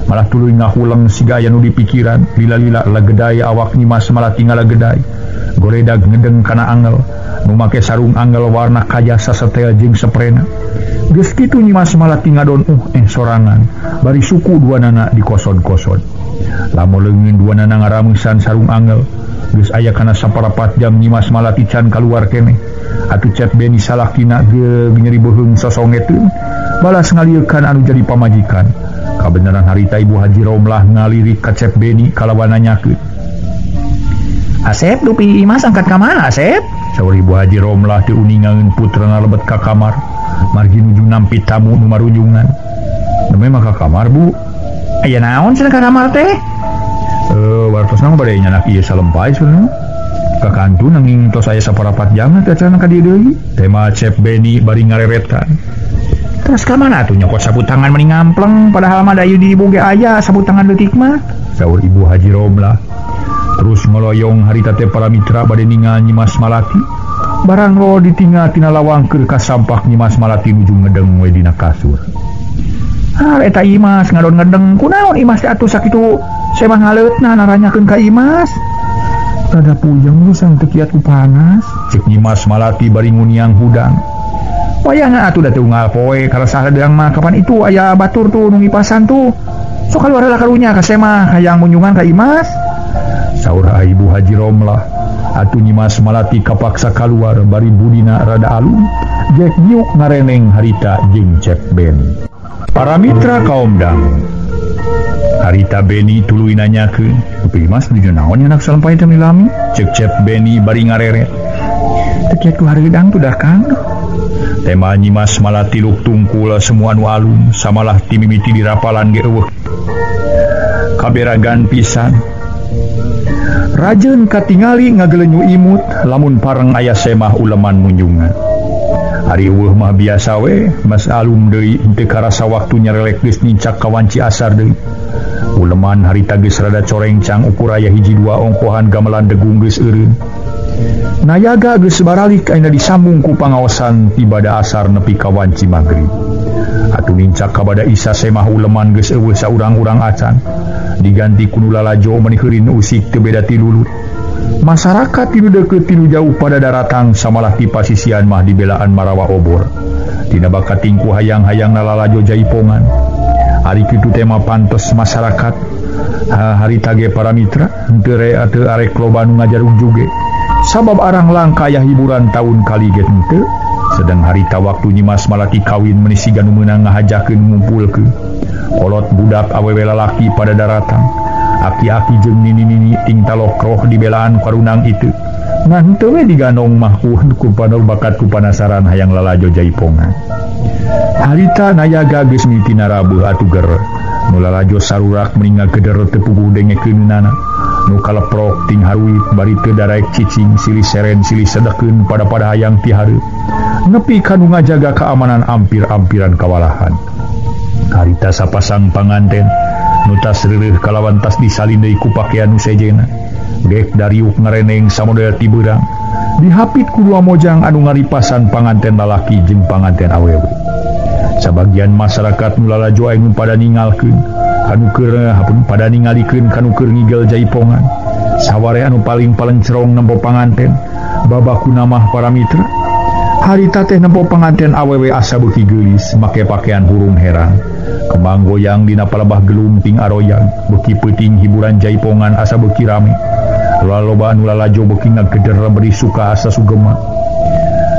malah tuluy ngahuleng sigaya nu dipikiran. Lila-lila lageday awak Nyimas Malati ngalageday. Goredag ngedeng kana angel, nu make sarung angel warna kaya sasetel jeung seprena. Geus kitu Nyimas Malati ngadon sorangan, bari suku duanana dikosod-kosod. Lamun leungin duanana ngarameusan sarung angel, geus aya kana saparapat jam Nyimas Malati can kaluar keneh. Atuh Cep Beni salakina ge nyeri beuheung sosongeteun, balas ngaliekan anu jadi pamajikan. Kabeneran harita Ibu Haji Romlah ngalirik ka Cep Beni kalawan nanyakeun. Asep dupi Imas angkat ka mana Asep? Saur Ibu Haji Romlah teu uningaeun putrana lebet ka kamar. Margi nuju nampi tamu nu marujungan. Neme mah ka kamar Bu. Aya naon cenah ka kamar teh? Wartosna mah bade nyanak ieu salempay sebenarnya. Ka kantu nanging tos aya saparapat jam teh cenah ka dieu deui. Tema Cep Beni bari ngareretkan. Terus ka mana tuh nyokot sapu tangan mending ngampleng padahal mah dayu di ibu ge aya sapu tangan leutik mah. Saur Ibu Haji Romlah. Terus ngoloyong harita teh para mitra bade ningal Nyimas Malati. Barang lo ditinggal tina lawang keur ka sampah Nyimas Malati nuju ngedeng we dina kasur. Eta Imas ngadon ngedeng kunaon Imas teh atuh sakitu semah ngaleutna naranyakeun ka Imas. Rada puyeng lu sang teu kiat ku panas. Cek Nyimas Malati bari nguniang hudang. Wayahna atuh da teu unggal poe karasah deang mah kapan itu aya batur tuh nu ngipasan tuh. Sok kaluar heula karunya ka semah hayang munjungan ka Imas. Saur Ibu Haji Romlah. Atuh Nyimas Malati kapaksa kaluar bari budina rada alun jek nyuk ngareneng harita jeung Cep Beni. Para mitra kaum dangu, harita Beni tuluy nanyakeun Tapi mas nuju naon anak salampai teh lami cek Benny bari ngareret teu kieu hareudang tuh dah Kang tema nyimas malah tiluk tungkul semua anu alum samalah timimiti di rapalan ge eueuh kaberagan pisan Rajeun katingali ngagelenyu imut lamun pareng aya semah uleman munjungan hari eueuh mah biasa we mas alum deui teu karasa waktu nyarelek geus nincak kawanci asar deui uleman harita geus rada corencang ukur aya hiji dua ongkohan gamelan degung geus eureun nayaga geus baralik ayeuna disambung ku pangaosan ibadah asar nepi ka wanci magrib atuh nincak ka bada isa semah uleman geus eueuh saurang-urang acan diganti ku nu lalajo maniheurin usik teu beda ti lulut masyarakat tilu deukeut tilu jauh pada daratang samalah ti pasisian mah dibelaan marawa obor tina bakat tingku hayang-hayang lalajo jaipongan hari kitu tema pantos masyarakat hari tage para mitra henteu teu arek loba nu ngajarung juge sabab arang langka aya hiburan tahun kali ge henteu sedang harita waktu nyimas malaki kawin menisigan nu meunang ngahajakeun ngumpulkeun kolot budak awewe lalaki pada daratang aki-aki jeung nini-nini ting talokroh dibelaan karunang itu ngan teu we digandong mah ku panu bakat ku panasaran hayang lalajo jaipongan harita nayaga geus mimiti narabuh atuh ger nu lalajo sarurak meninga geder teu puguh dengekeunana nu kaleprok ting haruit bari teu daraek cicing silih seren silih sedekeun pada hayang ti hareup nepi ka nu ngajaga keamanan ampir-ampiran kawalahan harita sapasang panganten nu tas reureuh kalawan tas disalin deui ku pakean nu sejena dek dariuk ngareneng samodel ti beurang dihapit ku dua mojang anu ngaripasan panganten lalaki jeung panganten awewe sabagian masyarakat nu lalajo anu pada ningalkeun kanu keur pada ningalikeun kanu keur ngigel jaipongan saware anu paling cerong nempo panganten babakuna mah para mitra harita teh nempo panganten awewe asa beuki geulis make pakaian hurung herang kembang goyang dina palebah gelung ting aroyang beuki peuting hiburan jaipongan asa beuki rame loba anu lalajo beuki ngageder beri suka asa sugema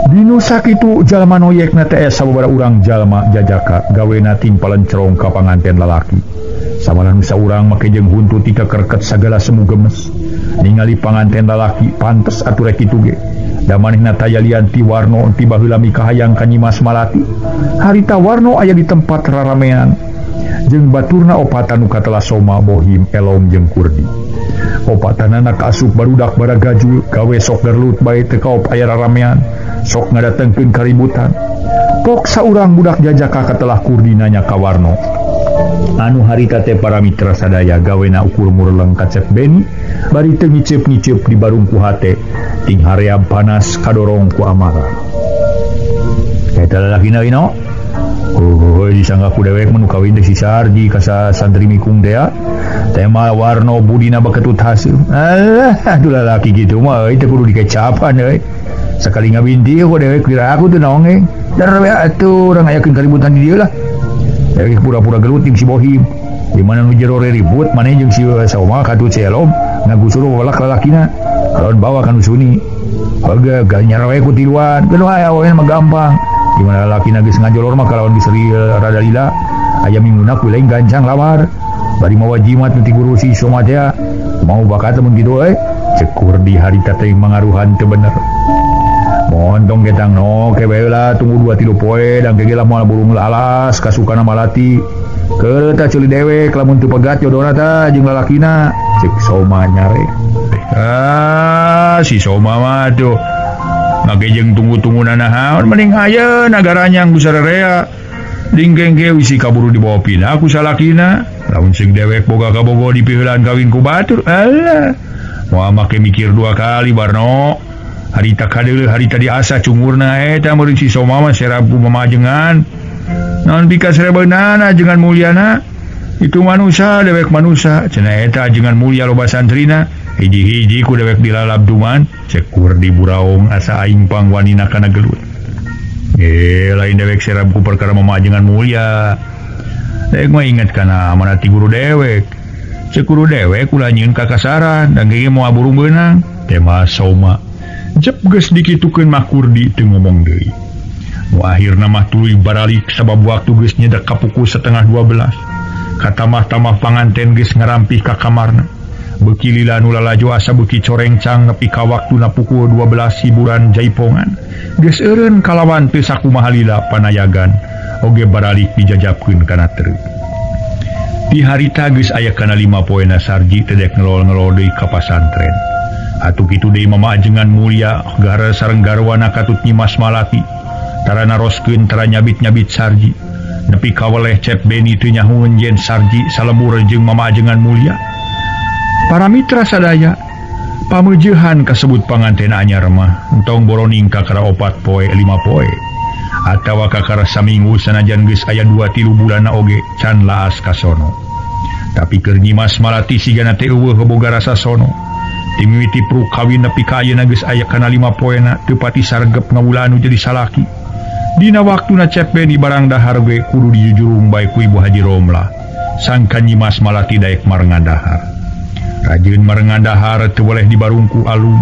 dinu sakitu jalma noyekna teh sababaraha urang jalma jajaka gawena timpalan cerong ka panganten lalaki samalah nu saurang make jeung huntu ti kakerket sagala semu gemes ningali panganten lalaki pantes atuh rek kitu ge da manehna tayalian ti warno ti baheula mikahayang ka Nyimas Malati harita warno aya di tempat raramean jeung baturna opatan nu katelah Soma Bohim Elom jeung Kurdi opatanana kaasup barudak baragaju gawe sok gerlut bae teu kaop aya raramean sok ngadatengkeun kaributan pok saurang budak jajaka katelah Kurdi nanya ka warno anu harita teh para mitra sadaya gawena ukur murleng kacep Beni bari teu ngiceup-ngiceup di barung ku hate ting haream panas kadorong ku amarah eta lalakina wino disangga ku dewek menu kawin teh si Sardi ka santri mikung teh tema warno budina baketut hasil aduh lalaki gitu mah teh kudu dikecapan euy sakali ngabinti ku dewek kira aku teu naon dar we atuh urang ayakeun kaributan di dieu lah dewek pura-pura gelut jeung si Bohim di mana nu jero ribut maneh jeung si Soma katu celom ngagusur walak lalakina lawan bawa kan usuni baga ganyar we ku tiluan geus aya we mah gampang di mana lalakina geus ngajolor mah kalawan diseri rada lila aya minguna ku lain gancang lamar bari mawa jimat nu ti guru si Soma teh mau bakat mun kitu cekur di harita teh mangaruhan teu bener mohon tong getang no ke bae lah tunggu 2-3 poe dan kegela moal burung alas kasukana Malati keur eta ceuli dewek lamun teu pegat jodona tah jeung lalakina cek Soma nyare si Soma mah tuh make jeung tunggu-tunggu naon mending ayeuna nagaranya geus sararea dingkengke wisi kaburu dibawa pindah ku salakina lamun sing dewek boga kabogo dipiheulan kawin ku batur alah moal make mikir 2 kali Barno harita kadeuleuh harita diasa cungurna eta meureun si Soma mah serab ku mamajengan naon pika sarebeunana jeung mulyana itu manusia dewek manusia cenah eta jeung mulia loba santrina hiji-hiji ku dewek dilalap duman cekur di buraung asa aing pangwanina kana gelut lain dewek serab ku perkara mamajengan mulia dewek mah inget kana amanat ti guru dewek cekuru dewek ulah nyieun ka kasaran dan gege moal burung beunang tema Soma jep geus dikitukeun mah Kurdi teu ngomong deui nu akhirna mah tuluy baralik sabab waktu geus nyedak ka pukul 11:30 katamah-tamah panganten geus ngarampih ka kamarna Beki lila nu lalaju asa beki corengcang nepi ka waktuna pukul 12 hiburan jaipongan. Geus eureun kalawan teu sakumaha lila panayagan oge baralik dijajabkeun kana teuk. Di harita geus aya kana 5 poena Sarji teu dek ngelol-ngelol deui ka pasantren. Atuh kitu deui mamaajengan mulia gara sareng garwana katut Nyimas Malati. Tara naroskeun tara nyabit-nyabit Sarji. Nepi ka weleh Cep Beni teu nyahoeun yen Sarji salemur jeung mamaajengan mulia. Para mitra sadaya, pameujehan kasebut panganten anyar mah entong boroning kakara 4 poe 5 poe. Atawa kakara saminggu sanajan geus aya 2-3 bulanna oge can laas kasono. Tapi keur Nyimas Malati sigana teh eueuh boga rasa sono. Ti mimiti pru kawin nepi ka ayeuna geus aya kana 5 poena teu pati saregep ngawula anu jadi salaki. Dina waktuna Cep Beni barang dahar ge kudu dijujurung bae ku Ibu Haji Romlah. Sangka Nyimas Malati daek marengan dahar. Rajin marengan dahar teu boleh dibarungku alum.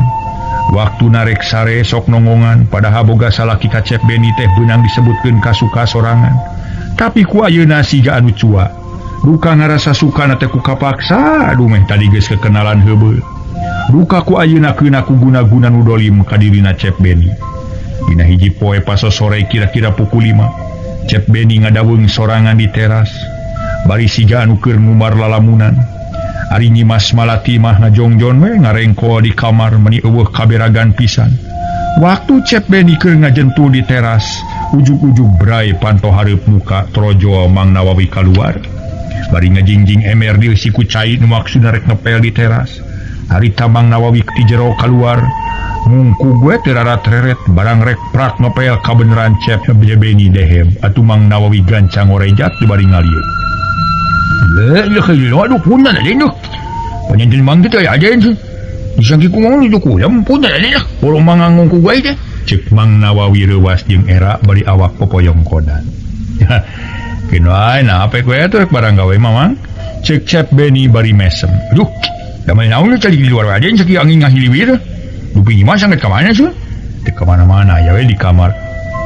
Waktu narek sare sok nongongan padahal boga salaki ka Cep Beni teh beunang disebutkeun kasuka sorangan. Tapi ku ayeuna siga anu cua. Duka ngarasa sukana teh ku kapaksa, aduh meh tadi geus kekenalan heubeul. Duka ku ayeuna keuna ku guna-guna nu dolim ka dirina Cep Beni. Dina hiji poe pas sore kira-kira pukul 5, Cep Beni ngadaweung sorangan di teras. Bari siga anu keur ngumbar lalamunan. Ari Nyimas Malati mah ngajongjon we ngarengko di kamar meni eueuh kaberagan pisan. Waktu Cep Beni keur ngajentul di teras, ujug-ujug brai panto hareup muka trojo Mang Nawawi kaluar. Bari ngajingjing emer di si kucai nu maksudna rek ngepel di teras. Harita Mang Nawawi ti jero kaluar, ngungku gue terarat reret barang rek prak ngepel kabeneran Cep Beni dehem atuh Mang Nawawi gancang orejat di bari ngalieu. Aduh punten aden tuh. Panyanten mang teh aya aden sih. Disangki ku ngomong itu kulam punten aden lah. Bolong mangangung ku gue teh. Cek Mang Nawawi reuwas jeung era bari awak popoyongkonan. Kenoai na apa gue atuh rek barang gawe mamang. Cek Cep Beni bari mesem. Aduh, da mah naon cari di luar aden saking angin ngahiliwir. Dupi mah sangat ka mana sih? Teu ka mana-mana ya we di kamar.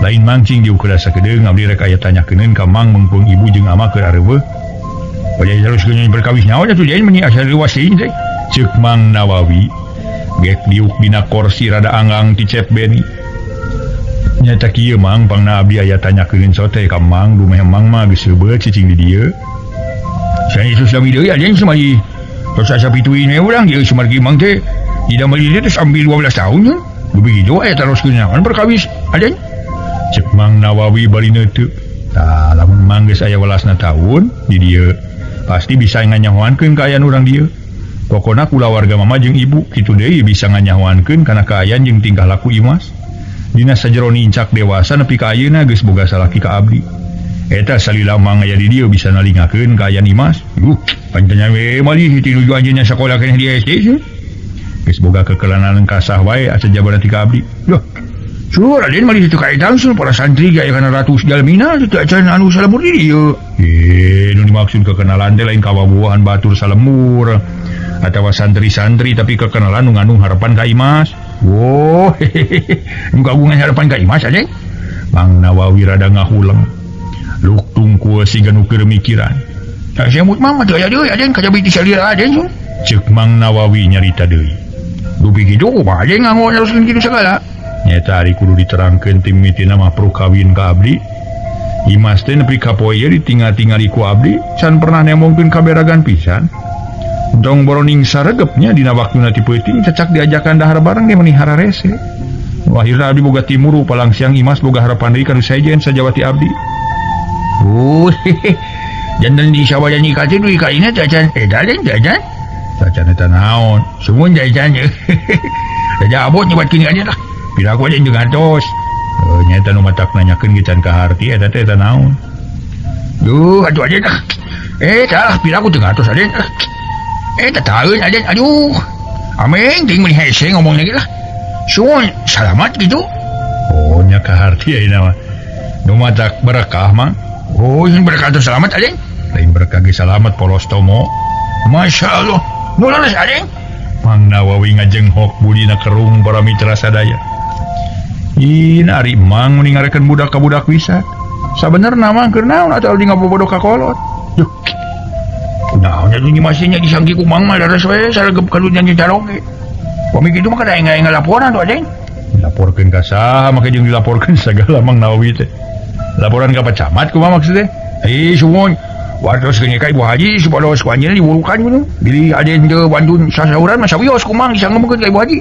Lain mancing diukur sakedeung abdi rek aya tanyakeun ka Mang mengpung ibu jeung ama keur areueuh. Pada terus kena berkawis nyawa tu dia meni asal luas ini teh. Cek Mang Nawawi gek diuk dina kursi rada anggang ti Cep Beni. Nyata kieu Mang pangna abdi aya tanyakeun sote ka Mang dumeh Mang mah geus heubeut cicing di dieu. Saya itu sami deui aden sumari. Tos asa pituin we urang dieu sumargi Mang teh. Tidak meli teh sambil 12 tahun nya. Dubi kitu aya teruskeun naon berkawis aden. Cek Mang Nawawi bari neuteu. Tah lamun Mang geus aya 12 tahun di dieu pasti bisa nganyahoankeun kaayaan urang dieu. Pokona kula warga mama jeung ibu kitu deui bisa nganyahoankeun kana kaayaan jeung tingkah laku Imas. Dina sajero nincak dewasa nepi ka ayeuna geus boga salaki ka abdi. Eta salila Mang aya di dieu bisa nalingakeun kaayaan Imas. Pancen we malih ti nuju anjeunna sakola keneh di SD sih. Geus boga kekelanan kasah wae asa jabana ti ka abdi. Loh. Sur aden malih itu kaitan sul para santri gaya kana ratus jalmina teu acan anu salemur di dieu. Nu dimaksud kekenalan teh lain kawabuahan batur salemur atawa santri-santri tapi kekenalan nu ngandung harapan ka Imas. Oh, nu kagungan harapan ka Imas aden. Mang Nawawi rada ngahuleng. Luk tungku siga nu keur mikiran. Tah semut mah teu aya deui aden kajabi ti salira aden sun. Ceuk Mang Nawawi nyarita deui. Dupi kitu kumaha aden nganggo neruskeun kitu sagala. Nyata ari kudu diterangkeun tim mitina mah pro kawin ka abdi. Imas teh nepi ka poe ditinggal-tingali ku abdi can pernah nemongkeun kaberagan pisan. Entong boroning saregepnya dina waktuna ti peuting cecak diajakan dahar bareng ge meuni hararese. Akhirna abdi boga timuru palang siang Imas boga harapan deui ka saejen sajawati abdi. Janten di sawaya nikah teh duit ka ina jajan edan jajan. Jajan eta naon? Sumun jajan. Jajan abot nyebatkeun aja lah. Pira ku aja jeung gantos. Nyata nu matak nanyakeun gican ka harti eta teh eta naon. Duh, atuh aja dah. Tah pira ku teu gantos aden. Eta taeun aden. Aduh. Ameng ting meuni hese ngomongna ge lah. Suun salamat gitu. Oh, nya ka harti ayeuna mah. Nu matak berkah mah. Oh, ini berkah atau selamat aden. Lain berkah ge salamat polos tomo. Masyaallah. Nu leres aden. Mang Nawawi ngajenghok budina kerung para mitra sadaya. Ari Mang mending ngarekeun budak ka budak wisat. Sabenerna mah keur naon atuh di ngabobodok ka kolot. Duh. Nah, jadi masihnya disangki kumang mah daras we saragep kalunya caroge. Pamik itu mah kada enggak laporan tuh Aden. Dilaporkeun ka saha make jeung dilaporkeun sagala Mang Nawawi teh. Laporan ka pacamat kumaha maksudnya? Sumon. Wartos kene ka Ibu Haji supados ku anjeun diwurukan gitu. Jadi Aden teu bandun sasauran mah sawios kumang disanggeumkeun ka Ibu Haji.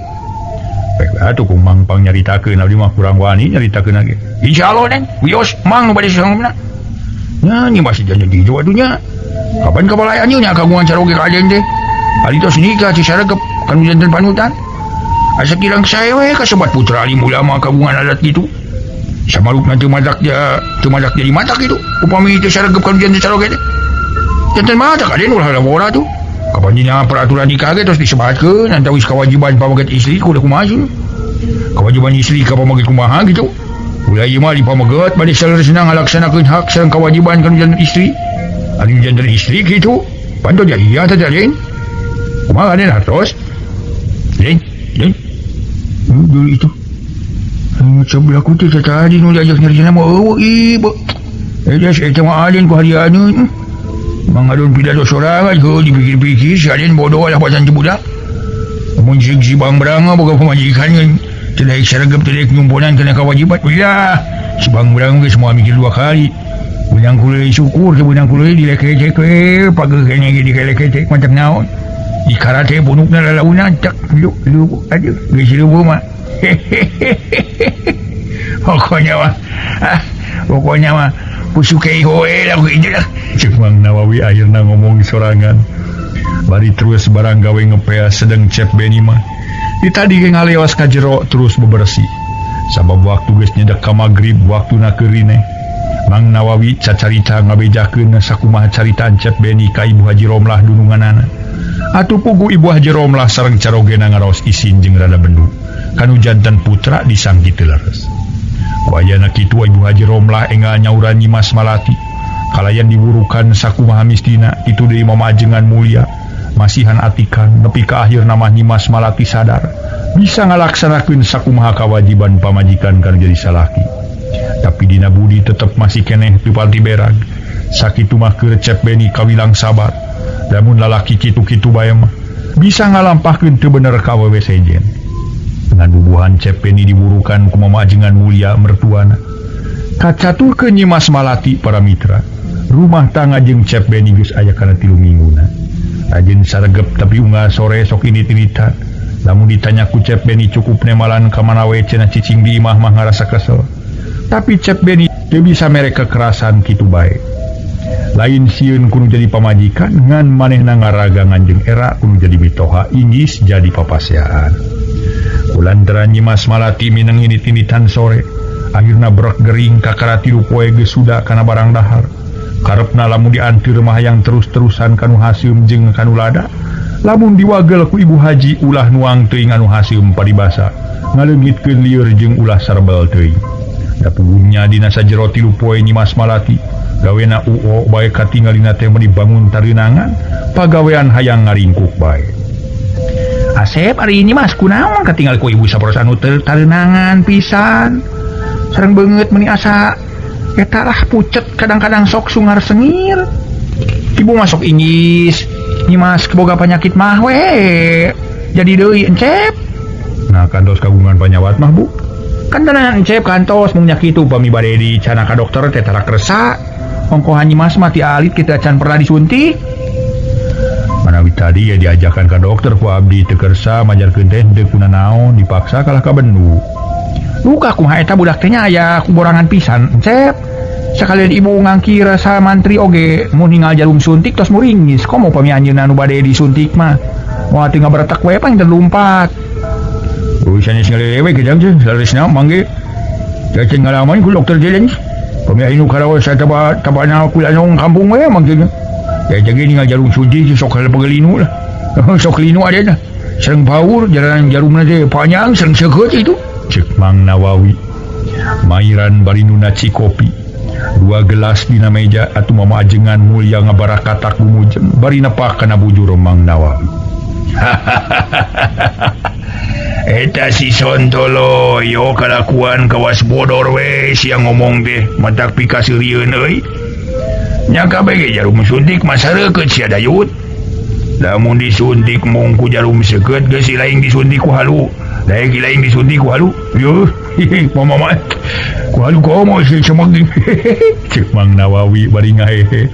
Baik atuh kumang pang nyaritakeun abdi mah kurang wani nyaritakeun lagi. Insyaallah Den, wios mang nu bade sasanggeumna. Nya nih masih janji di Jawa dunya. Kapan kabalayaan nya kagungan caroge ka Aden teh? Ari tos nikah ci saregep kan janten panutan. Asa kirang saya we kasebat putra alim ulama kagungan adat gitu. Samaruk nanti madak jadi matak gitu. Upami teu saregep kan janten caroge teh. Janten matak Aden ulah labora tuh. Kapan dina peraturan nikah ge tos disebatkeun antawis kewajiban pamaget istri kudu kumaha sih. Kewajiban istri ka pamaget kumaha gitu. Ulah ieu mah dipamaget bade saleresna ngalaksanakeun hak sareng kewajiban kan janten istri. Ari janten istri gitu. Panto dia iya teh Den. Kumaha Den hartos? Den. Dulu itu. Sebelah ku teh tadi nu diajak nyari mah eueuh ieu. Edas eta mah Aden ku harian. Mangadon pidato sorangan ke dipikir-pikir si Aden bodoh lah pasan budak. Mun si Bang Brang boga pamajikan kan teu daek saregep teu daek nyumponan kana kewajiban. Ulah si Bang Brang ge semua mikir dua kali. Benang kuliah syukur ke benang kuliah dilekecek we pageuh kene ge dilekecek macam naon. Di karate bunukna lalauna cak lu aduh geus leuweung mah. Pokoknya mah pusukei hoe lah gitu lah. Cek Mang Nawawi akhirna ngomong sorangan. Bari terus barang gawe ngepeas sedang Cep Beni mah. Di tadi ge ngaleos ka jero terus bebersih. Sabab waktu geus nyedak ka magrib waktuna keurine. Mang Nawawi cacarita ngabejakeun sakumaha caritaan Cep Beni ka Ibu Haji Romlah dununganana. Atuh pugu Ibu Haji Romlah sareng carogena ngaraos isin jeung rada bendut. Kanu janten putra disangki teu leres. Wayana kitu Ibu Haji Romlah enggal nyauran Nyimas Malati. Kalayan diburukan sakumaha mistina itu deui mamajengan mulia. Masihan atikan nepi ka akhir nama Nyimas Malati sadar bisa ngalaksanakeun sakumaha kawajiban pamajikan kana jadi salaki. Tapi dina budi tetep masih keneh teu pati berag. Sakitu mah keur Cep Beni kawilang sabar. Lamun lalaki kitu-kitu bae mah bisa ngalampahkeun teu bener ka awewe sejen. Dengan bubuhan Cep Beni diburukan ku mamajengan mulia mertuana. Kacaturkeun Nyimas Malati para mitra. Rumah tangga jeung Cep Beni geus aya kana 3 mingguna. Ajeun saregep tapi unggal sore sok init-initan. Lamun ditanya ku Cep Beni cukup nemalan ka mana we cenah cicing di imah mah ngarasa kesel. Tapi Cep Beni teu bisa mere kekerasan kitu bae. Lain sieun kudu jadi pamajikan ngan manehna ngaragangan jeung era kudu jadi mitoha inggis jadi papaseaan. Kulantaran Nyimas Malati mineng init-initan sore, akhirna brek gering kakara 3 poe geus suda kana barang dahar. Karepna lamun diantir mah yang terus-terusan kanu haseum jeung kanu lada. Lamun diwagel ku Ibu Haji ulah nuang teuing anu haseum paribasa. Ngaleungitkeun lieur jeung ulah sarbel teuing. Da puguhnya dina sajero 3 poe Nyimas Malati gawena UO bae katinggalina teh dibangun tareunangan, pagawean hayang ngaringkuk bae. Asep ari ini Mas kunaon katinggal ku ibu saprosa nu tareunangan pisan. Sareng beungeut meuni asa eta lah pucet kadang-kadang sok sungar sengir. Ibu masuk inggis. Nyimas keboga penyakit mah we. Jadi deui encep. Nah kantos kagungan panyawat mah Bu. Kan tenan encep kantos mung nya kitu pami bade dicana ka dokter teh tara kersa. Ongkohan Nyimas mah ti alit kita can pernah disuntik. Manawi tadi ya diajakan ke dokter ku abdi teu kersa majarkeun teh teu kuna naon dipaksa kalah ka bendu. Luka kumaha eta budak teh nya aya kuborangan pisan encep. Sakalian ibu ngangkir sa mantri oge mun ningal jarum suntik tos muringis. Komo pami anjeunna nu bade disuntik mah. Moal teu ngaberetak we pang terlumpat. Urusan ngalewe gedang teh laresna mangge. Cacing ngalaman ku dokter jeleng. Pami anu karaos tabana kulanong kampung we mangge. Ya jadi ningal jarum suntik sok hal pagelinu lah. Sok linu ada dah. Sereng baur jalan jarumna teh panjang sereng seukeut itu. Cek Mang Nawawi. Mairan bari nu naci kopi. 2 gelas dina meja atuh mamajengan mulia ngabarakatak gumujeng bari nepak kana bujur Mang Nawawi. Eta si Sontolo yo kalakuan kawas bodor we siang ngomong deh matak pikasirieun euy. nya kabeh jarum suntik masyarakat sia dayut lamun disuntik mungku jarum seukeut geus si lain disuntik ku halu daek lain disuntik ku halu yo mama ku halu komo si cemeng cek Mang Nawawi bari ngahehe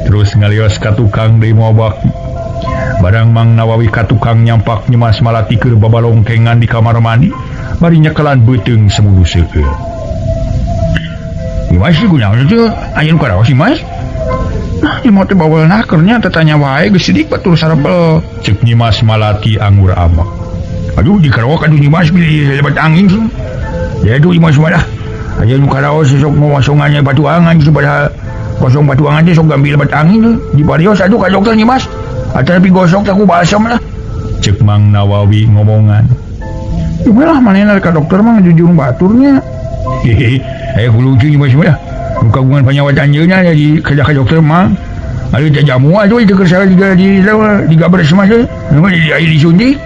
terus ngalios ka tukang deui moal baki barang Mang Nawawi ka tukang nyampak Nyimas Malati keur babalongkengan di kamar mandi bari nyekelan beuteung semulu seueur Mas kunaon teh aya nu karaos Mas nah ieu teh bawelna kernya tetanya wae geus sidik batur sarepel cek Nyimas Malati anggur amak aduh dikarok aduh Nyimas pilih lebat angin sih ya aduh Nyimas mah aya nu karaos sok ngosongannya batuangan sabaraha kosong batuangan teh sok gambil lebat angin tuh di barios aduh ka dokter Nyimas atuh tapi gosok teh ku balsam lah cek Mang Nawawi ngomongan Ulah manehna ka dokter mah ngajujung baturnya aya lucu Nyimas mah nu kagungan panyawat anjeunna jadi kerja ka dokter mah ari teh jamu atuh teh keur salah di gabres mah teh nu di air disuntik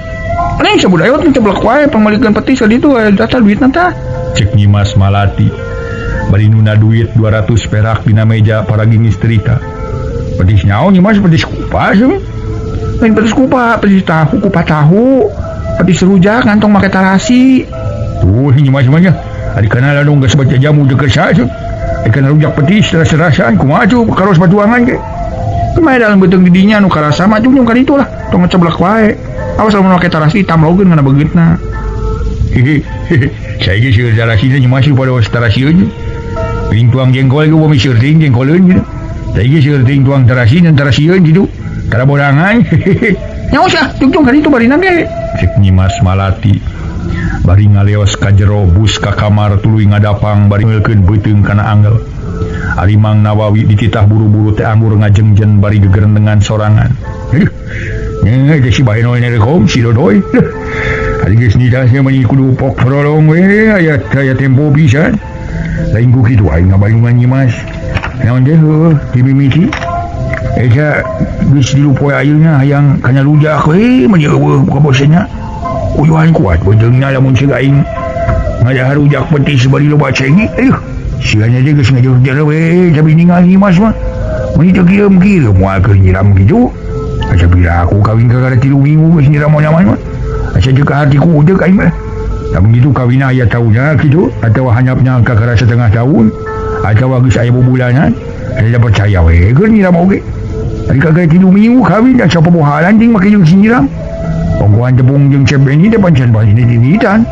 lain sabudayot teh ceblek wae pangmalikeun peti ka ditu data duitna tah cek Nyimas Malati bari nuna duit 200 perak dina meja paragi istrita petis naon Nyimas petis kupas lain petis kupas petis tahu kupat tahu petis rujak ngantong make tarasi tuh Nyimas mah nya ari kana ladung geus baca jamu deukeut saeuh ari kana rujak petis rasa-rasaan kumaha tuh karos batuangan ge kumaha dalam beuteung di dinya nu karasa mah jeung ka ditu lah tong ceblek wae awas lamun make tarasi tamlogeun ngana beugitna saya ge seueur tarasi teh Nyimas pada tarasi aja ting tuang jengkol ge bumi seueur ting jengkoleun gitu saya ge seueur ting tuang tarasi dan tarasieun gitu tara bodangan nya usah tungtung ka ditu barina ge cek Nyimas Malati bari ngaleos ka jero bus ka kamar tuluy ngadapang bari ngeulkeun beuteung kana anggel ari Mang Nawawi dititah buru-buru teh anggur ngajengjen bari gegerendengan sorangan nya teh si bae noe nerekom si dodoy ari geus nidasnya meni kudu pok prolong we aya tempo pisan lain ku kitu aing ngabayungan Nyimas naon teh dimimiti eta geus dilupoe ayeuna hayang kana rujak we meni eueuh ka bosenna uyuhan kuat bejeungna lamun si aing ngadahar rujak petis bari loba cengi sianya dia geus ngajeur we tapi ningali Nyimas mah meni teu kieu-kieu moal keur nyiram kitu asa bila aku kawin ka kada 3 minggu geus nyiram moal-moal mah asa teu ka hatiku udeuk aing mah tapi gitu kawin aya tahunna kitu atawa hanyapnya ka kada setengah tahun atawa geus aya bubulanan ada percaya we keur nyiram oge ari ka kada 3 minggu kawin asa pebohalan ting make jeung nyiram panggoan tepung jeung cebeni teh pancen bali dinitan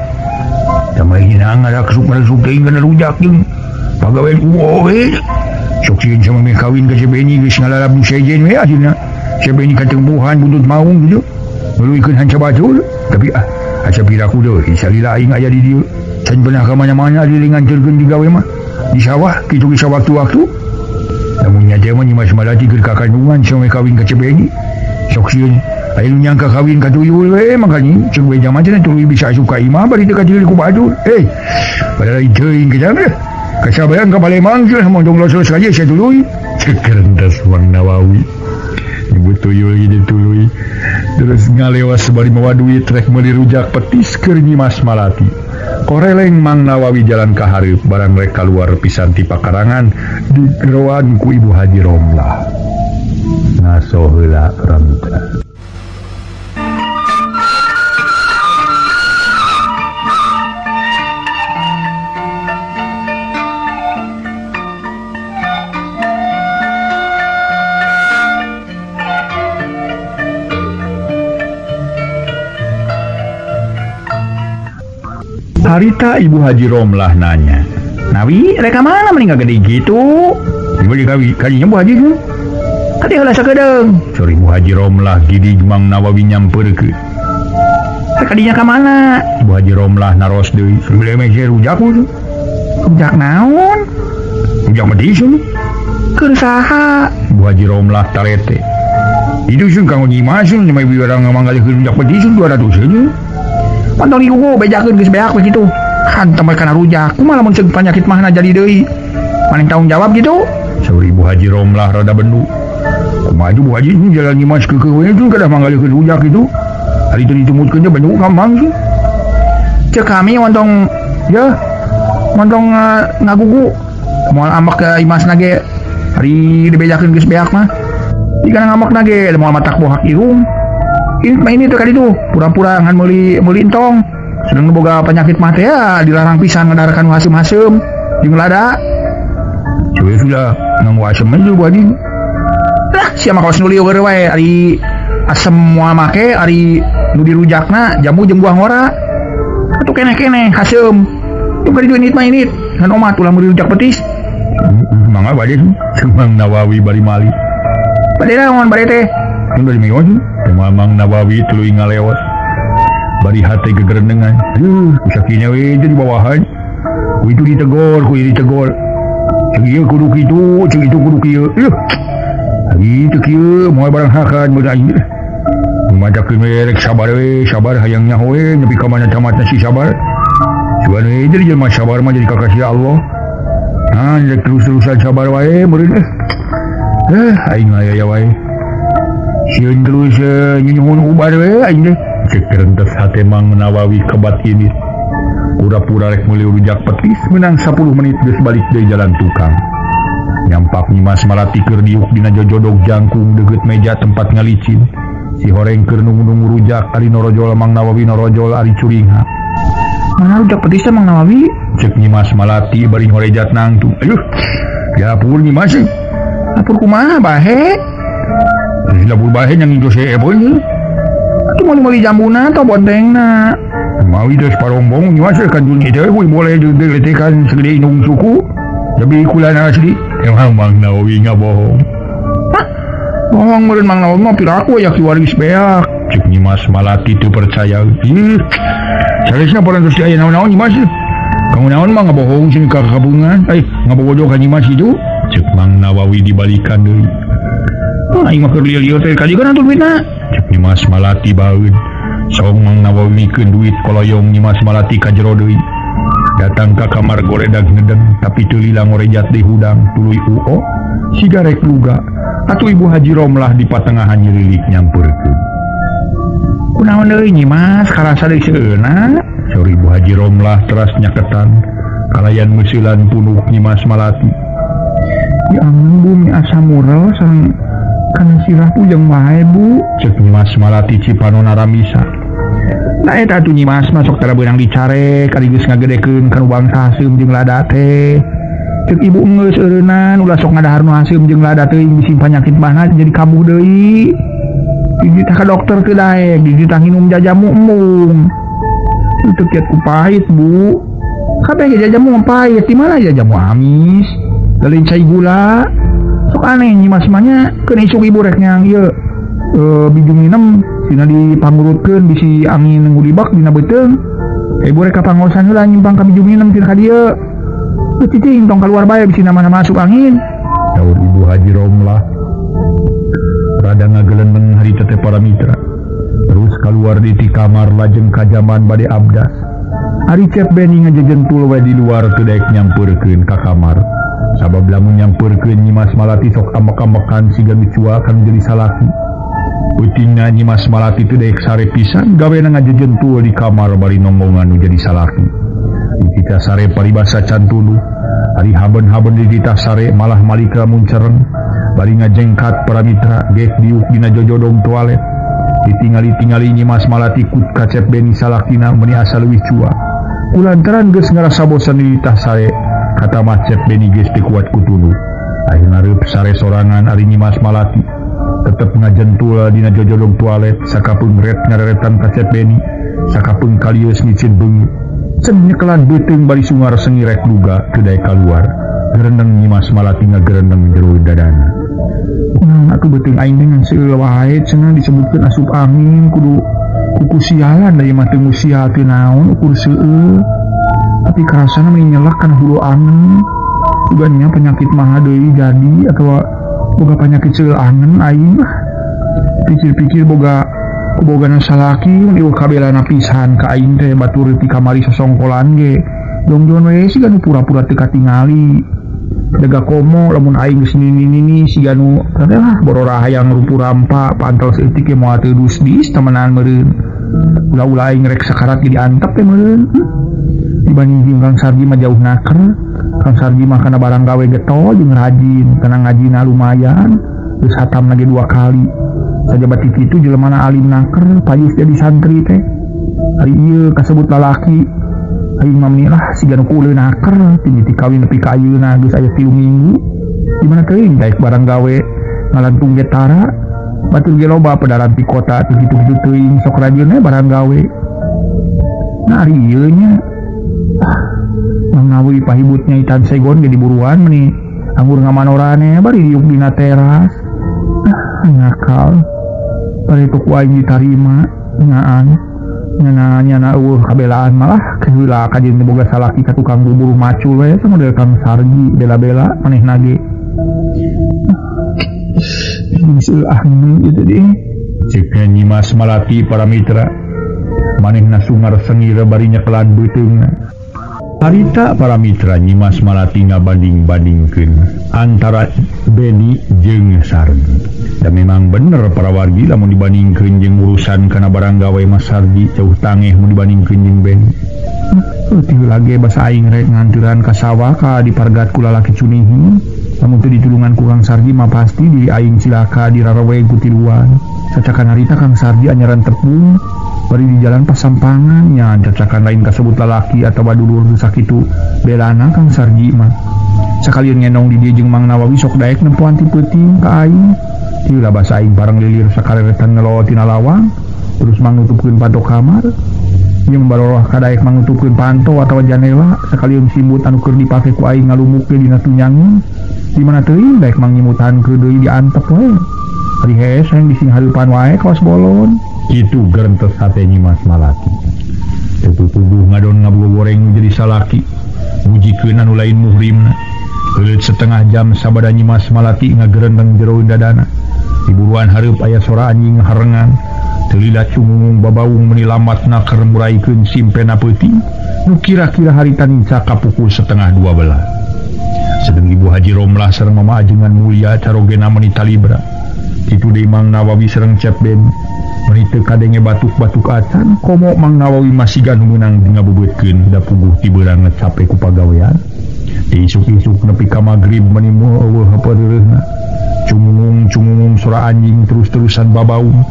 tamai hinang ada kesuk teuing kana rujak jeung pagawean we sok sieun sama me kawin ka cebeni geus ngalalap nu sejen we ajeuna cebeni katembuhan buntut maung gitu ngeuluykeun hanca batur tapi asa piraku deui salila aing aya di dieu can pernah ka mana-mana dilinganceurkeun digawe mah di sawah kitu geus waktu-waktu lamun nya teh mah Nyimas Malati keur kakandungan sama kawin ka cebeni sok sieun aya nu nyangka kawin ka tuyul we makanya ceuk we jaman teh tuyul bisa suka imah bari teu kadiri ku batur padahal teuing ke jaman kasabayan ka Palembang teh mondong losos saja saya tuluy cekerendas Mang Nawawi ibu tuyul gitu tuluy terus ngalewas bari mawa duit rek meuli rujak petis keur Nyimas Malati koreleng Mang Nawawi jalan ka hareup barang rek kaluar pisan ti pakarangan digeroan ku Ibu Haji Romlah ngaso heula ramita. Harita Ibu Haji Romlah nanya, Nawi, reka mana meninggal gede gitu? Ibu dikawi, kalinya Bu Haji tuh? Kati heula sakedeung. Sorry Ibu Haji Romlah gidi Mang Nawawi nyamperkeun. Reka dinya ka mana? Ibu Haji Romlah naros deui. Sebelum meje rujak tuh. Rujak naon? Rujak medis tuh. Keur saha? Ibu Haji Romlah tarete. Itu sun kang Nyimas sun nyamai orang manggalikeun rujak medis 200 aja. Pantong di kuku bejakeun geus beak begitu. Hantam kana rujak. Kumaha lamun ceuk panyakit mahna jadi deui. Maneh tanggung jawab gitu. Sauri Ibu Haji Romlah rada bendu. Kumaha Bu Haji ini jalan Nyimas ke we itu kada manggalikeun rujak itu. Ari teu ditumutkeun teh banyak gampang sih. Ceuk kami montong ngagugu. Moal ambak ke Imasna ge hari dibejakeun geus beak mah dikana ngamakna ge moal matak bohak irung ini tuh kali tuh pura-pura ngan meuli entong sedang boga penyakit mah teh ya dilarang pisan ngadarakan hasem-hasem jeung lada coba sudah nang asem aja buat ini lah sia mah kaos nu lieur wae ari asem moal make ari nu dirujakna jamu jeung buah ngora atuh keneh-keneh hasem jeung kali duit mah ini ngan omat ulah meuli rujak petis mangga bade Mang Nawawi bari mali bade naon bade teh bari mion Mang Nawawi tuluy ngalewat bari hate gegerendengan sakinya we jadi bawahan ku itu ditegor cing ieu kudu kitu cing itu kudu kieu ari teu kieu moal barang hakan mun aing madakeun we rek sabar hayang nyaho we nepi ka mana tamatna si sabar cuman we jadi jelema sabar mah jadi kakasih Allah nah rek terus-terusan sabar wae meureun aing aya wae sieun terus nyunyuhun ubar we aing teh cek terentes hate Mang Nawawi kebat ini pura-pura rek meuli rujak petis menang 10 menit geus balik deui jalan tukang nyampak Nyimas Malati keur diuk dina jojodog jangkung deugeut meja tempat ngalicin si horeng keur nunggu rujak ari norojol Mang Nawawi norojol ari curingha mana rujak petis Mang Nawawi cek Nyimas Malati bari ngorejat nangtung aduh ya pur Nyimas lapor kumaha bahe lapor bahe yang ijo seebonya cuma meuli jambuna atau bontengna mawi des parombong Nyimas kan dunia teh boleh juga letekan segede indung suku tapi kulana asli emang Mang Nawawi ngabohong bohong meureun Mang Nawawi mah piraku ya kiwaris beak cek Nyimas Malati teu percaya saresna paran geus aya naon-naon Nyimas kamu naon mah ngabohong sing ka kabungan ngabogodo ka Nyimas itu cek Mang Nawawi dibalikan deui aing mah keur lieu-lieu teh kajikan atuh duitna cek Nyimas Malati baeun song Mang Nawawi mikeun duit koloyong Nyimas Malati ka jero deui datang ka kamar goredag ngedeng tapi teu lila ngorejat di hudang tuluy uo sigarek luga atuh Ibu Haji Romlah di patengahan nyirilik nyampeurkeun kunaon deui Nyimas karasa deui seunna saur Ibu Haji Romlah teras nyaketan kalayan meusilan punuk Nyimas Malati ya ampun bumi asa mural sareng kana sirah pujang wae Bu cek Nyimas Malati Cipanon Aramisa nah eta atuh Nyimas masuk tara beunang dicarek kaligus ngagedekeun kana bangsa haseum jeung lada teh cek ibu geus eureunnan ulah sok ngadahar nu haseum jeung lada teh bisi panyakit bahna jadi kambuh deui gigi tah ka dokter teu daek gigi tah nginum jajamu embung teu kiat ku pahit Bu kabeh jajamu pahit di mana jajamu amis lain cai gula sok aneh Nyimas mah nya keun isuk ibu rek nyang ieu bijung nginem dina dipangurutkeun bisi angin ngudibak dina beuteung ibu rek kapangosan heula nyimpang ka bijung nginem tina ka dieu teu cicing tong kaluar bae bisi mana masuk angin saur Ibu Haji Romlah rada ngagelendeng hari teh para mitra terus keluar di kamar lajeng ka jaman bade abdas ari Cep Beni ngajejentul we di luar teu daek nyampeurkeun ka kamar sabab lamun nyampeurkeun Nyimas Malati sok ambek-ambekan siga dicua kan jadi salaki utingna Nyimas Malati teu daek sare pisan gawena ngajejentul di kamar bari nonggongan nu jadi salaki dititah sare paribasa can tuluh ari haben-haben di ditah sare malah malika muncereng bari ngajengkat para mitra geus diuk dina jojodong toilet ditingali-tingali Nyimas Malati kut ka Cep Beni salakina meuni asa leuwih cua kulantaran geus ngarasa bosan di ditah sare kata mah Cep Beni geus teu kuat kutuluh akhirna reup sare sorangan ari Nyimas Malati tetep ngajentul dina jojodong toilet sakapeung ret ngareretan ka Cep Beni sakapeung kalieus ngicin beungi cen nyekelan beuteung bari sungar sengirek luga teu daek kaluar gerendeng Nyimas Malati ngagerendeng jero dadana aku beuteung aing dengan seueur wae cenah disebutkeun asup angin kudu kuku sialan da ieu mah teu musia teu naon ukur seueur tapi karasana mah nyelak kana hulu angin uganya penyakit mah deui jadi atawa boga penyakit seueur angen aing pikir-pikir boga kubogana salaki ieu kabelana pisan ka aing teh batur ti kamari sosongkolan ge dongjon we siga nu pura-pura teu katingali daga komo lamun aing geus nini siga nu tah borora hayang rupu rampa pantel seutik ge moal teu dusdis temenan meureun ulah-ulah aing rek sakarat ge diantep teh meureun dibanding Kang Sardi mah jauh naker Kang Sarji mah kana barang gawe getol jeung rajin, kana ngajina lumayan, geus hatam lagi 2 kali. Sajabat itu jelemana alim naker, payus jadi santri teh. Hari ieu kasebut lalaki. Aing mah menilah siga nu kuleun naker, ti kawin nepi ka ayeuna geus aya 3 minggu. Di mana teuing daek barang gawe ngalantung getara, batur ge loba pedaran ti kota teu kitu-kitu teuing sok rajin we barang gawe. Nah ari ieu nya Mangawi pahibutnya itan segon ge diburuan meuni anggur ngamanorane bari diuk dina teras. Ngakal. Bari tu ku aing ditarima ngaan. Nyana eueuh kabelaan malah keheula ka jeung boga salaki ka tukang bubur macul we samodel Kang Sarji bela-bela manehna ge. Bisul ahli itu deh. Cek Nyimas Malati para mitra. Manehna sungar sengir bari nyekelan beuteungna. Harita para mitra Nyimas Malati ngabanding-bandingkeun antara Beni jeung Sarji. Dan memang bener para wargi lamun dibandingkeun jeung urusan kana barang gawe Mas Sarji jauh tangeh mun dibandingkeun jeung Beni. Teu lage basa aing rek nganteuran ka sawah ka dipargat ku lalaki cunihi. Lamun teu ditulungan ku Kang Sarji mah pasti diri aing silaka dirarewe ku tiluan. Cacakan harita Kang Sarji anyaran tepung bari di jalan pasampangan nya cacakan lain kasebut lalaki atau badulur sakitu belana Kang Sarji mah. Sakalian ngenong di dieu jeung Mang Nawawi sok daek nempuan ti peuting ka aing. Tieu lah basa aing bareng lilir sakareretan ngeloo tina lawang terus Mang nutupkeun panto kamar. Jeung baroroh kadaek Mang nutupkeun panto atawa janela sakalian simbut anu keur dipake ku aing ngalumukeun dina tunyangeun. Di mana teuing daek Mang nyimutan keur deui diantep we. Ari hees yang dising hareupan wae kaos bolon. Itu gerentes hate Nyimas Malati. Teu tubuh ngadon ngabogoreng jadi salaki. Mujikeun anu lain muhrimna. Heuleut setengah jam sabada Nyimas Malati ngagerendeng jero dadana. Diburuan hareup aya sora anjing harengan. Telila cumung babaung meuni lamatna keur muraikeun simpena peuting. Nu kira-kira harita ninca ka pukul 11:30. Sedeng Ibu Haji Romlah sareng Mama Ajengan Mulia carogena menita libra. Itu deui Mang Nawawi sareng Cep Ben. Meuni teu kadenge batuk-batuk acan, komo Mang Nawawi masigan meunang ngabebeutkeun da puguh ti beurang ngecape ku pagawean. Di isuk-isuk nepi ka magrib meuni moal eueuh hapeureureuna. Cumung sora anjing terus-terusan babaung.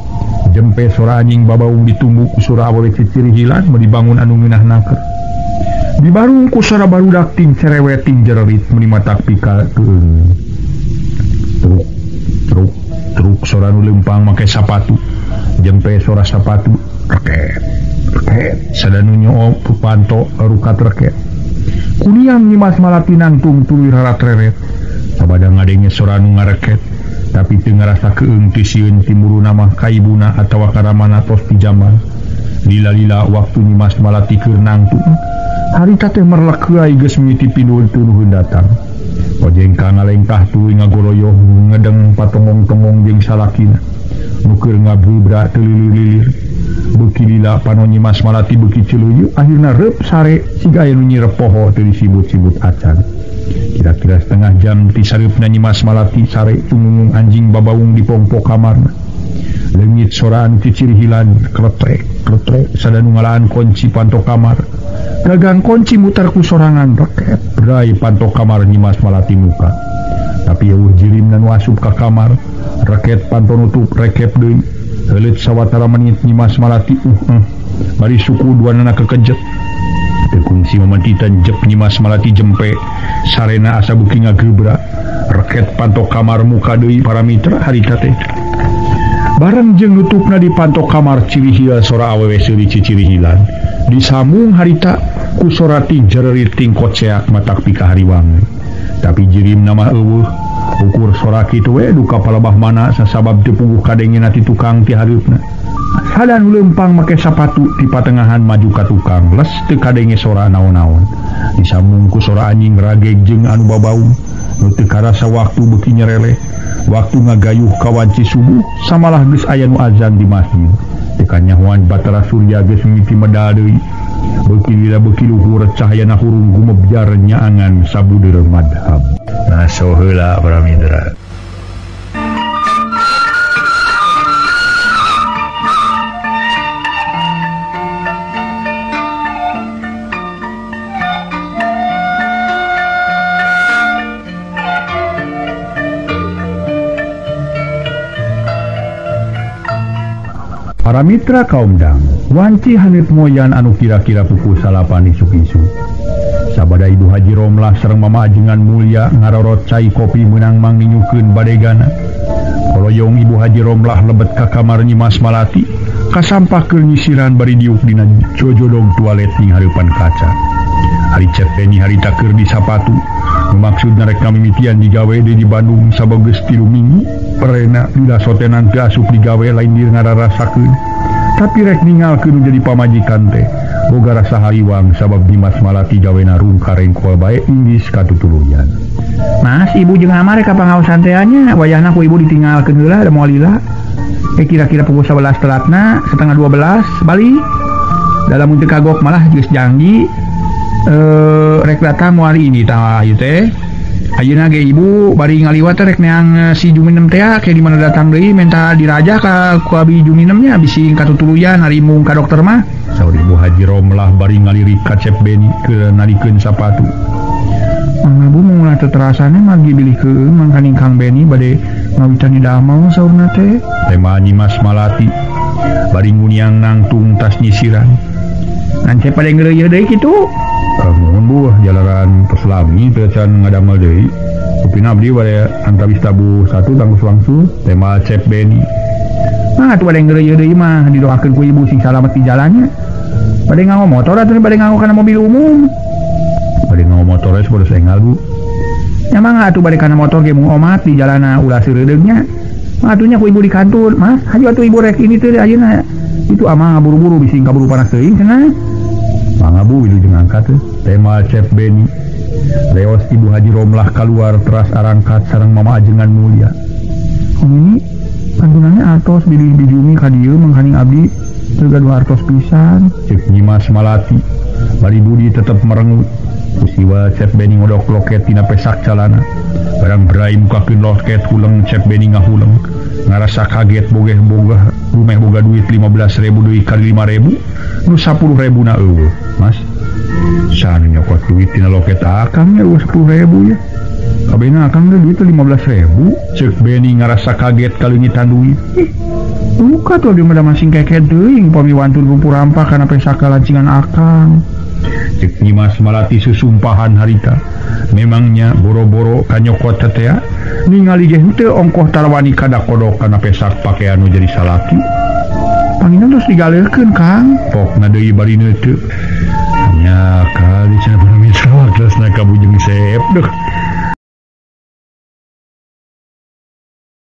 Jempe sora anjing babaung ditumbuk ku sora awewe ciciri hilan meuni bangun anu ngeunah naker. Di barung ku sora barudak ting cerewet ting jererit meuni matak pika teueung. Truk sora nu leumpang make sapatu. Jempe sora sapatu reket sadanu nyoo pupanto rukat reket. Kuliang Nyimas Malati nangtung tuluy rarat-reret. Sabada ngadenge sora nu ngareket tapi teu ngarasa keung ti sieun timuruna mah ka ibuna atawa karamana tos ti jamal. Lila-lila waktu Nyimas Malati keur nangtung. Harita teh merlek heula geus mimiti pinuhun tunuhun datang. Pojengka ngalengkah tuluy ngagoroyoh ngedeng patongong-tongong jeung salakina. Nuker ngabubra telilir-lilir. Beuki lila panon Nyimas Malati beuki celeuyeuk akhirna reup sare siga aya nu nyirep poho teu disibut-sibut acan. Kira-kira setengah jam ti sareupna Nyimas Malati sare cumung anjing babaung di pongpo kamarna. Leungit soraan ciciri hilan kletrek sadanu ngalaan kunci panto kamar. Gagang kunci mutar ku sorangan reket berai panto kamar Nyimas Malati muka. Tapi eueuh jirimna nu asup ka kamar reket panto nutup rekep deui. Heuleut sawatara menit Nyimas Malati bari suku duanana kekejet. Teu kungsi mamatitan jep Nyimas Malati jempe sarena asa beuki ngagebra reket panto kamar muka deui para mitra harita teh. Bareng jeung nutupna di panto kamar cirihil sora awewe seuri ciciri hilan. Disambung harita ku sora ti jererit ting koceak matak pika hariwang. Tapi jirimna mah eueuh ukur sora kitu we duka palebah mana sasabab teu puguh kadengena ti tukang ti hareupna. Sadan leumpang make sapatu di patengahan maju ka tukang les teu kadenge sora naon-naon. Disambung ku sora anjing rageg jeung anu babaung nu teu karasa waktu beuki nyereleh. Waktu ngagayuh kawanci subuh samalah geus aya nu azan di masjid. Teu kanyahoan Batara Surya geus mimiti medal deui. Beuki luhur cahayana hurung gumebjar nyaangan sabudeur madhab. Nah so heula para mitra. Para mitra kaumdang, wanci hanit moyan anu kira-kira pukul 8 isuk-isuk. Sabada Ibu Haji Romlah sareng Mama Ajengan Mulia ngarorot cai kopi menang mang ninyukeun badegana. Koloyong Ibu Haji Romlah lebet ka kamar Nyi Mas Malati, kasampakeun nyisiran bari diuk dina jojodong toilet ning hareupan kaca. Hari cet Beni harita keur di sapatu. Maksudna rek mimitian digawe di Bandung sabageus 3 minggu. Perena lila sotenan teu asup digawe lain dir ngararasakeun. Tapi rek ninggalkeun jadi pamajikan teh boga rasa hariwang sabab Dimas Malati gawena rungka rengkol bae inggis katutuluyan. Mas, ibu jeung amar ka pangaosan teh nya, wayahna ku ibu ditinggalkeun heula da moal lila. Kira-kira pukul 11 telatna, setengah 12 balik. Dalam untuk kagok malah geus janji rek datang moal ini tah ieu teh. Ayeuna ge ibu bari ngaliwat rek neang si Juminem teh ke di mana datang deui menta dirajah ka ku abi Juminemnya bisi katutuluyan hari mung ka dokter mah. Saur Ibu Haji Romlah bari ngalirik ka Cep Beni keur nalikeun sapatu. Mang Abu mulai terasane magi bilikeun mangkaning Kang Beni bade ngawitan damel saurna teh. Tema Nyi Mas Malati bari nguniang nangtung tas nyisiran. Ngan Cep pada ngeureuy deui kitu. Nuhun Bu, jalaran Peslami teu can ngadamel deui. Upina abdi bade antawis tabu 1 tanggus wangsul tema Cep Beni. Nah, atuh bade ngeureuy deui mah didoakeun ku ibu sing salamet di jalannya. Bade nganggo motor atuh bade nganggo kana mobil umum. Bade nganggo motor es bodos enggal Bu. Nya mangga atuh bade kana motor ge mung omat di jalanna ulah seureudegnya. Atuhnya ku ibu di kantor, Mas. Hayu atuh ibu rek ini teh ayeuna. Itu amang buru-buru bisi kaburu panas teuing cenah. Mangga Bu wilujeng angkat tema Cep Beni. Leos Ibu Haji Romlah keluar teras arangkat sareng Mama Ajengan Mulia. Ini kantunannya artos bidi-bidumi ka dieu mangkaning abdi teu gaduh artos pisan. Cek Nyi Mas Malati bari budi tetep merengut. Usiwa Cep Beni ngodok loket tina pesak calana. Barang berai mukakeun loket huleng Cep Beni ngahuleng. Ngarasa kaget bogeh-bogah rumeh boga duit 15.000 duit kali 5.000 nu 10.000 na eueuh. Mas, sanu nyokot duit tina loket akang ya 10.000 ya. Kabehna akang teh duit 15.000. Cek Beni ngarasa kaget kalingitan duit. Buka tuh dia mada masing keket teuing pami wantun rumpur rampak kana pesak lancingan akang. Cek Nyi Mas Malati susumpahan harita. Memangnya boro-boro kanyokot tetea ningali ge henteu ongkoh tarawani kada kodok kana pesak pake anu jadi salaki. Panginna terus digaleukeun Kang. Pokna deui bari neuteu. Nya kali cenah pamitra waklasna ka bujeng Sep deuh.